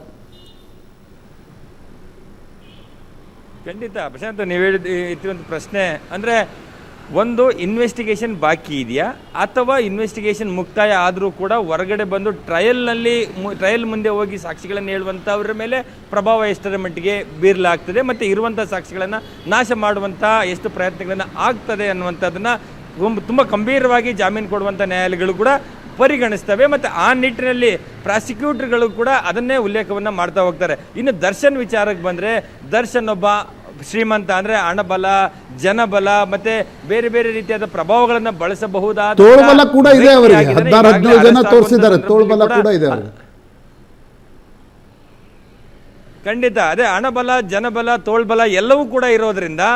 ಖಂಡಿತ ಪ್ರಶಾಂತ್, ನೀವು ಹೇಳಿದ ಪ್ರಶ್ನೆ ಅಂದರೆ ಒಂದು ಇನ್ವೆಸ್ಟಿಗೇಷನ್ ಬಾಕಿ ಇದೆಯಾ ಅಥವಾ ಇನ್ವೆಸ್ಟಿಗೇಷನ್ ಮುಕ್ತಾಯ ಆದರೂ ಕೂಡ ಹೊರಗಡೆ ಬಂದು ಟ್ರಯಲ್ ಮುಂದೆ ಹೋಗಿ ಸಾಕ್ಷಿಗಳನ್ನು ಹೇಳುವಂಥವ್ರ ಮೇಲೆ ಪ್ರಭಾವ ಎಷ್ಟರ ಮಟ್ಟಿಗೆ ಬೀರಲಾಗ್ತದೆ ಮತ್ತು ಇರುವಂಥ ಸಾಕ್ಷಿಗಳನ್ನು ನಾಶ ಮಾಡುವಂಥ ಎಷ್ಟು ಪ್ರಯತ್ನಗಳನ್ನು ಆಗ್ತದೆ ಅನ್ನುವಂಥದ್ದನ್ನು ತುಂಬ ಗಂಭೀರವಾಗಿ ಜಾಮೀನು ಕೊಡುವಂಥ ನ್ಯಾಯಾಲಯಗಳು ಕೂಡ ಪರಿಗಣಿಸ್ತವೆ ಮತ್ತು ಆ ನಿಟ್ಟಿನಲ್ಲಿ ಪ್ರಾಸಿಕ್ಯೂಟರ್ಗಳು ಕೂಡ ಅದನ್ನೇ ಉಲ್ಲೇಖವನ್ನು ಮಾಡ್ತಾ ಹೋಗ್ತಾರೆ. ಇನ್ನು ದರ್ಶನ್ ವಿಚಾರಕ್ಕೆ ಬಂದರೆ ದರ್ಶನ್ ಒಬ್ಬ ಶ್ರೀಮಂತ, ಅಂದರೆ ಹಣಬಲ, ಜನಬಲ ಮತ್ತೆ ಬೇರೆ ಬೇರೆ ರೀತಿಯಾದ ಪ್ರಭಾವಗಳನ್ನು ಬಳಸಬಹುದಾದ ತೋಳ್ಬಲ ಕೂಡ ಇದೆ ಅವರಿಗೆ. 16-17 ಜನ ತೋರಿಸಿದ್ದಾರೆ, ತೋಳ್ಬಲ ಕೂಡ ಇದೆ ಅವರಿಗೆ. ಖಂಡಿತ ಅದೇ ಹಣಬಲ, ಜನಬಲ, ತೋಳ್ಬಲ ಎಲ್ಲವೂ ಕೂಡ ಇರೋದ್ರಿಂದ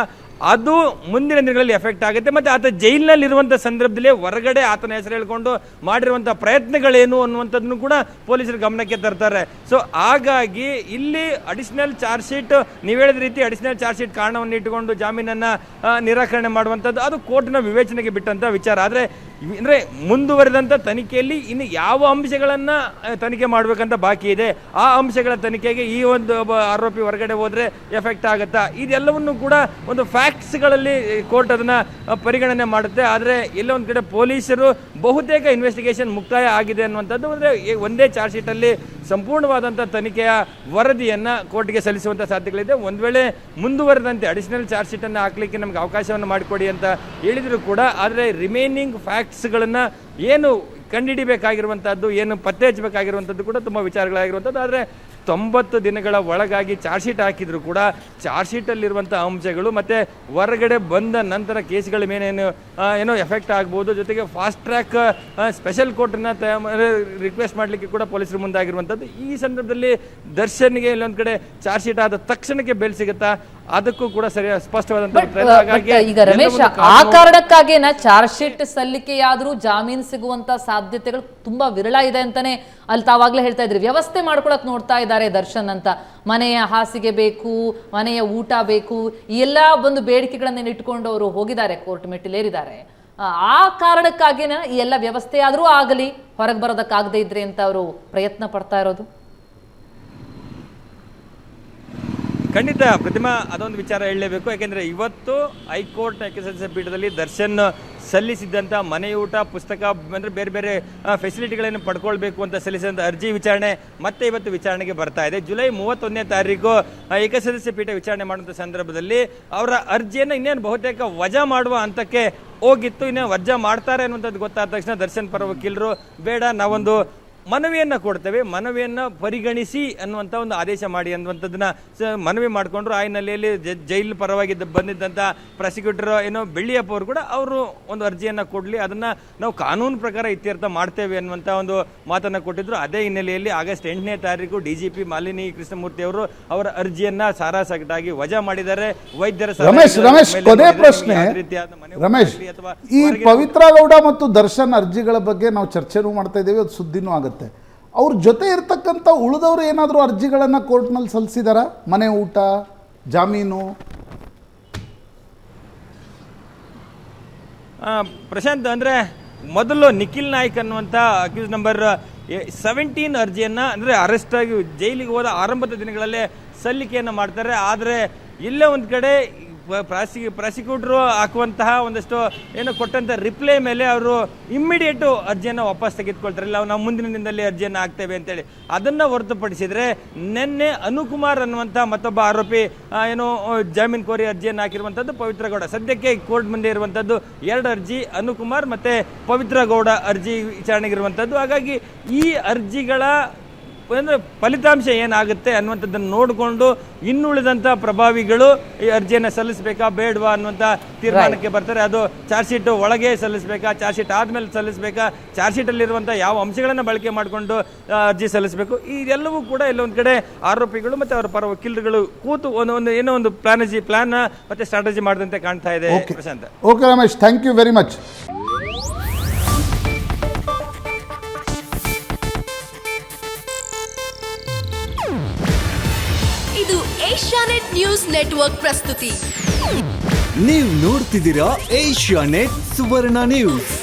ಅದು ಮುಂದಿನ ದಿನಗಳಲ್ಲಿ ಎಫೆಕ್ಟ್ ಆಗುತ್ತೆ. ಮತ್ತು ಆತ ಜೈಲಿನಲ್ಲಿ ಇರುವಂಥ ಸಂದರ್ಭದಲ್ಲಿ ಹೊರಗಡೆ ಆತನ ಹೆಸರು ಹೇಳ್ಕೊಂಡು ಮಾಡಿರುವಂಥ ಪ್ರಯತ್ನಗಳೇನು ಅನ್ನುವಂಥದ್ದನ್ನು ಕೂಡ ಪೊಲೀಸರು ಗಮನಕ್ಕೆ ತರ್ತಾರೆ. ಸೊ ಹಾಗಾಗಿ ಇಲ್ಲಿ ಅಡಿಷನಲ್ ಚಾರ್ಜ್ ಶೀಟ್, ನೀವು ಹೇಳಿದ ರೀತಿ ಅಡಿಷನಲ್ ಚಾರ್ಜ್ ಶೀಟ್ ಕಾರಣವನ್ನು ಇಟ್ಟುಕೊಂಡು ಜಾಮೀನನ್ನು ನಿರಾಕರಣೆ ಮಾಡುವಂಥದ್ದು ಅದು ಕೋರ್ಟ್ನ ವಿವೇಚನೆಗೆ ಬಿಟ್ಟಂಥ ವಿಚಾರ. ಆದರೆ ಅಂದರೆ ಮುಂದುವರೆದಂಥ ತನಿಖೆಯಲ್ಲಿ ಇನ್ನು ಯಾವ ಅಂಶಗಳನ್ನು ತನಿಖೆ ಮಾಡಬೇಕಂತ ಬಾಕಿ ಇದೆ, ಆ ಅಂಶಗಳ ತನಿಖೆಗೆ ಈ ಒಂದು ಆರೋಪಿ ಹೊರಗಡೆ ಹೋದರೆ ಎಫೆಕ್ಟ್ ಆಗುತ್ತಾ, ಇದೆಲ್ಲವನ್ನು ಕೂಡ ಒಂದು ಫ್ಯಾಕ್ಟ್ಸ್ಗಳಲ್ಲಿ ಕೋರ್ಟ್ ಅದನ್ನು ಪರಿಗಣನೆ ಮಾಡುತ್ತೆ. ಆದರೆ ಎಲ್ಲ ಒಂದು ಕಡೆ ಪೊಲೀಸರು ಬಹುತೇಕ ಇನ್ವೆಸ್ಟಿಗೇಷನ್ ಮುಕ್ತಾಯ ಆಗಿದೆ ಅನ್ನುವಂಥದ್ದು ಅಂದರೆ ಒಂದೇ ಚಾರ್ಜ್ ಶೀಟಲ್ಲಿ ಸಂಪೂರ್ಣವಾದಂಥ ತನಿಖೆಯ ವರದಿಯನ್ನು ಕೋರ್ಟ್ಗೆ ಸಲ್ಲಿಸುವಂಥ ಸಾಧ್ಯತೆಗಳಿದೆ. ಒಂದು ವೇಳೆ ಮುಂದುವರೆದಂತೆ ಅಡಿಷನಲ್ ಚಾರ್ಜ್ ಶೀಟನ್ನು ಹಾಕಲಿಕ್ಕೆ ನಮಗೆ ಅವಕಾಶವನ್ನು ಮಾಡಿಕೊಡಿ ಅಂತ ಹೇಳಿದರೂ ಕೂಡ, ಆದರೆ ರಿಮೈನಿಂಗ್ ಫ್ಯಾಕ್ಟ್ಸ್ಗಳನ್ನು ಏನು ಕಂಡುಹಿಡಿಬೇಕಾಗಿರುವಂಥದ್ದು, ಏನು ಪತ್ತೆ ಹಚ್ಚಬೇಕಾಗಿರುವಂಥದ್ದು ಕೂಡ ತುಂಬ ವಿಚಾರಗಳಾಗಿರುವಂಥದ್ದು. ಆದರೆ 90 ದಿನಗಳ ಒಳಗಾಗಿ ಚಾರ್ಜ್ ಶೀಟ್ ಹಾಕಿದ್ರು ಕೂಡ ಚಾರ್ಜ್ ಶೀಟಲ್ಲಿರುವಂಥ ಅಂಶಗಳು ಮತ್ತು ಹೊರಗಡೆ ಬಂದ ನಂತರ ಕೇಸ್ಗಳ ಮೇಲೇನು ಏನೋ ಎಫೆಕ್ಟ್ ಆಗ್ಬೋದು. ಜೊತೆಗೆ ಫಾಸ್ಟ್ ಟ್ರ್ಯಾಕ್ ಸ್ಪೆಷಲ್ ಕೋರ್ಟನ್ನು ರಿಕ್ವೆಸ್ಟ್ ಮಾಡಲಿಕ್ಕೆ ಕೂಡ ಪೊಲೀಸರು ಮುಂದಾಗಿರುವಂಥದ್ದು. ಈ ಸಂದರ್ಭದಲ್ಲಿ ದರ್ಶನ್ಗೆ ಇಲ್ಲೊಂದು ಕಡೆ ಚಾರ್ಜ್ ಶೀಟ್ ಆದ ತಕ್ಷಣಕ್ಕೆ ಬೇಲ್ ಸಿಗುತ್ತಾ, ಅದಕ್ಕೂ ಕೂಡ ಸರಿಯಾದ ಸ್ಪಷ್ಟವಾದಂಥ ಈಗ ರಮೇಶ್, ಆ ಕಾರಣಕ್ಕಾಗೇನ ಚಾರ್ಜ್ ಶೀಟ್ ಸಲ್ಲಿಕೆಯಾದ್ರೂ ಜಾಮೀನು ಸಿಗುವಂತ ಸಾಧ್ಯತೆಗಳು ತುಂಬಾ ವಿರಳ ಇದೆ ಅಂತಾನೆ ಅಲ್ಲಿ ತಾವಾಗ್ಲೇ ಹೇಳ್ತಾ ಇದ್ರಿ. ವ್ಯವಸ್ಥೆ ಮಾಡ್ಕೊಳಕ್ ನೋಡ್ತಾ ಇದ್ದಾರೆ ದರ್ಶನ್ ಅಂತ. ಮನೆಯ ಹಾಸಿಗೆ ಬೇಕು, ಮನೆಯ ಊಟ ಬೇಕು, ಈ ಎಲ್ಲ ಒಂದು ಬೇಡಿಕೆಗಳನ್ನ ಇಟ್ಕೊಂಡು ಅವರು ಹೋಗಿದ್ದಾರೆ, ಕೋರ್ಟ್ ಮೆಟ್ಟಿಲೇರಿದ್ದಾರೆ. ಆ ಕಾರಣಕ್ಕಾಗಿನ ಈ ಎಲ್ಲ ವ್ಯವಸ್ಥೆ ಆದ್ರೂ ಆಗಲಿ, ಹೊರಗೆ ಬರೋದಕ್ಕಾಗದೇ ಇದ್ರೆ ಅಂತ ಅವರು ಪ್ರಯತ್ನ ಪಡ್ತಾ ಇರೋದು. ಖಂಡಿತ ಪ್ರತಿಮಾ, ಅದೊಂದು ವಿಚಾರ ಹೇಳಲೇಬೇಕು. ಯಾಕೆಂದರೆ ಇವತ್ತು ಹೈಕೋರ್ಟ್ ಏಕಸದಸ್ಯ ಪೀಠದಲ್ಲಿ ದರ್ಶನ್ ಸಲ್ಲಿಸಿದ್ದಂಥ ಮನೆಯೂಟ, ಪುಸ್ತಕ ಅಂದರೆ ಬೇರೆ ಬೇರೆ ಫೆಸಿಲಿಟಿಗಳನ್ನು ಪಡ್ಕೊಳ್ಬೇಕು ಅಂತ ಸಲ್ಲಿಸಿದಂಥ ಅರ್ಜಿ ವಿಚಾರಣೆ ಮತ್ತೆ ಇವತ್ತು ವಿಚಾರಣೆಗೆ ಬರ್ತಾ ಇದೆ. ಜುಲೈ 31ನೇ ತಾರೀಕು ಏಕಸದಸ್ಯ ಪೀಠ ವಿಚಾರಣೆ ಮಾಡುವಂಥ ಸಂದರ್ಭದಲ್ಲಿ ಅವರ ಅರ್ಜಿಯನ್ನು ಇನ್ನೇನು ಬಹುತೇಕ ವಜಾ ಮಾಡುವ ಹಂತಕ್ಕೆ ಹೋಗಿತ್ತು. ಇನ್ನೇನು ವಜಾ ಮಾಡ್ತಾರೆ ಅನ್ನುವಂಥದ್ದು ಗೊತ್ತಾದ ತಕ್ಷಣ ದರ್ಶನ್ ಪರ ವಕೀಲರು ಬೇಡ, ನಾವೊಂದು ಮನವಿಯನ್ನು ಕೊಡ್ತೇವೆ, ಮನವಿಯನ್ನು ಪರಿಗಣಿಸಿ ಅನ್ನುವಂಥ ಒಂದು ಆದೇಶ ಮಾಡಿ ಅನ್ನುವಂಥದ್ದನ್ನ ಮನವಿ ಮಾಡಿಕೊಂಡ್ರು. ಆ ಹಿನ್ನೆಲೆಯಲ್ಲಿ ಜೈಲು ಪರವಾಗಿ ಬಂದಿದ್ದಂಥ ಪ್ರಾಸಿಕ್ಯೂಟರ್ ಏನೋ ಬೆಳ್ಳಿಯಪ್ಪ ಅವರು ಕೂಡ ಅವರು ಒಂದು ಅರ್ಜಿಯನ್ನು ಕೊಡಲಿ, ಅದನ್ನು ನಾವು ಕಾನೂನು ಪ್ರಕಾರ ಇತ್ಯರ್ಥ ಮಾಡ್ತೇವೆ ಅನ್ನುವಂಥ ಒಂದು ಮಾತನ್ನು ಕೊಟ್ಟಿದ್ರು. ಅದೇ ಹಿನ್ನೆಲೆಯಲ್ಲಿ ಆಗಸ್ಟ್ 8ನೇ ತಾರೀಕು DGP ಮಾಲಿನಿ ಕೃಷ್ಣಮೂರ್ತಿ ಅವರು ಅವರ ಅರ್ಜಿಯನ್ನು ಸಾರಾಸಗಟಾಗಿ ವಜಾ ಮಾಡಿದ್ದಾರೆ. ವೈದ್ಯರ ರಮೇಶ್ ಕೊನೆ ಪ್ರಶ್ನೆ ರಮೇಶ್, ಈ ಪವಿತ್ರ ಗೌಡ ಮತ್ತು ದರ್ಶನ್ ಅರ್ಜಿಗಳ ಬಗ್ಗೆ ನಾವು ಚರ್ಚೆನೂ ಮಾಡ್ತಾ ಇದ್ದೇವೆ, ಅದು ಸುದ್ದಿನೂ ಆಗುತ್ತೆ. ಅವ್ರ ಜೊತೆ ಇರ್ತಕ್ಕಂಥ ಉಳಿದವರು ಏನಾದರೂ ಅರ್ಜಿಗಳನ್ನು ಕೋರ್ಟ್ನಲ್ಲಿ ಸಲ್ಲಿಸಿದಾರ? ಮನೆ ಊಟ, ಜಾಮೀನು? ಪ್ರಶಾಂತ್, ಅಂದರೆ ಮೊದಲು ನಿಖಿಲ್ ನಾಯ್ಕ್ ಅನ್ನುವಂಥ ಅಕ್ಯೂಸ್ ನಂಬರ್ 17 ಅರ್ಜಿಯನ್ನು ಅಂದರೆ ಅರೆಸ್ಟ್ ಆಗಿ ಜೈಲಿಗೆ ಹೋದ ಆರಂಭದ ದಿನಗಳಲ್ಲೇ ಸಲ್ಲಿಕೆಯನ್ನು ಮಾಡ್ತಾರೆ. ಆದರೆ ಇಲ್ಲೇ ಒಂದು ಕಡೆ ಪ್ರಾಸಿಕ್ಯೂಟ್ರು ಹಾಕುವಂತಹ ಒಂದಷ್ಟು ಏನು ಕೊಟ್ಟಂಥ ರಿಪ್ಲೈ ಮೇಲೆ ಅವರು ಇಮ್ಮಿಡಿಯೇಟು ಅರ್ಜಿಯನ್ನು ವಾಪಸ್ ತೆಗೆದುಕೊಳ್ತಾರೆ. ಇಲ್ಲ, ನಾವು ಮುಂದಿನ ದಿನದಲ್ಲಿ ಅರ್ಜಿಯನ್ನು ಹಾಕ್ತೇವೆ ಅಂತೇಳಿ. ಅದನ್ನು ಹೊರತುಪಡಿಸಿದರೆ ನಿನ್ನೆ ಅನುಕುಮಾರ್ ಅನ್ನುವಂಥ ಮತ್ತೊಬ್ಬ ಆರೋಪಿ ಏನು ಜಾಮೀನು ಕೋರಿ ಅರ್ಜಿಯನ್ನು ಹಾಕಿರುವಂಥದ್ದು ಪವಿತ್ರ ಗೌಡ. ಸದ್ಯಕ್ಕೆ ಕೋರ್ಟ್ ಮುಂದೆ ಇರುವಂಥದ್ದು 2 ಅರ್ಜಿ, ಅನುಕುಮಾರ್ ಮತ್ತು ಪವಿತ್ರ ಗೌಡ ಅರ್ಜಿ ವಿಚಾರಣೆಗಿರುವಂಥದ್ದು. ಹಾಗಾಗಿ ಈ ಅರ್ಜಿಗಳ ಅಂದರೆ ಫಲಿತಾಂಶ ಏನಾಗುತ್ತೆ ಅನ್ನುವಂಥದ್ದನ್ನು ನೋಡಿಕೊಂಡು ಇನ್ನುಳಿದಂಥ ಪ್ರಭಾವಿಗಳು ಈ ಅರ್ಜಿಯನ್ನು ಸಲ್ಲಿಸಬೇಕಾ ಬೇಡವಾ ಅನ್ನುವಂಥ ತೀರ್ಮಾನಕ್ಕೆ ಬರ್ತಾರೆ. ಅದು ಚಾರ್ಜ್ ಶೀಟ್ ಒಳಗೆ ಸಲ್ಲಿಸಬೇಕಾ, ಚಾರ್ಜ್ ಶೀಟ್ ಆದಮೇಲೆ ಸಲ್ಲಿಸಬೇಕಾ, ಚಾರ್ಜ್ ಶೀಟಲ್ಲಿರುವಂಥ ಯಾವ ಅಂಶಗಳನ್ನು ಬಳಕೆ ಮಾಡಿಕೊಂಡು ಅರ್ಜಿ ಸಲ್ಲಿಸಬೇಕು, ಇದೆಲ್ಲವೂ ಕೂಡ ಇಲ್ಲೊಂದು ಕಡೆ ಆರೋಪಿಗಳು ಮತ್ತು ಅವರ ಪರ ವಕೀಲರುಗಳು ಕೂತು ಏನೋ ಒಂದು ಪ್ಲಾನ್ ಮತ್ತು ಸ್ಟ್ರಾಟಜಿ ಮಾಡಿದಂತೆ ಕಾಣ್ತಾ ಇದೆ. Prashant. Okay Ramesh, thank you very much. ಇದು ಏಷ್ಯಾನೆಟ್ ನ್ಯೂಸ್ ನೆಟ್ವರ್ಕ್ ಪ್ರಸ್ತುತಿ. ನೀವು ನೋಡ್ತಿದ್ದೀರಾ ಏಷ್ಯಾನೆಟ್ ಸುವರ್ಣ ನ್ಯೂಸ್.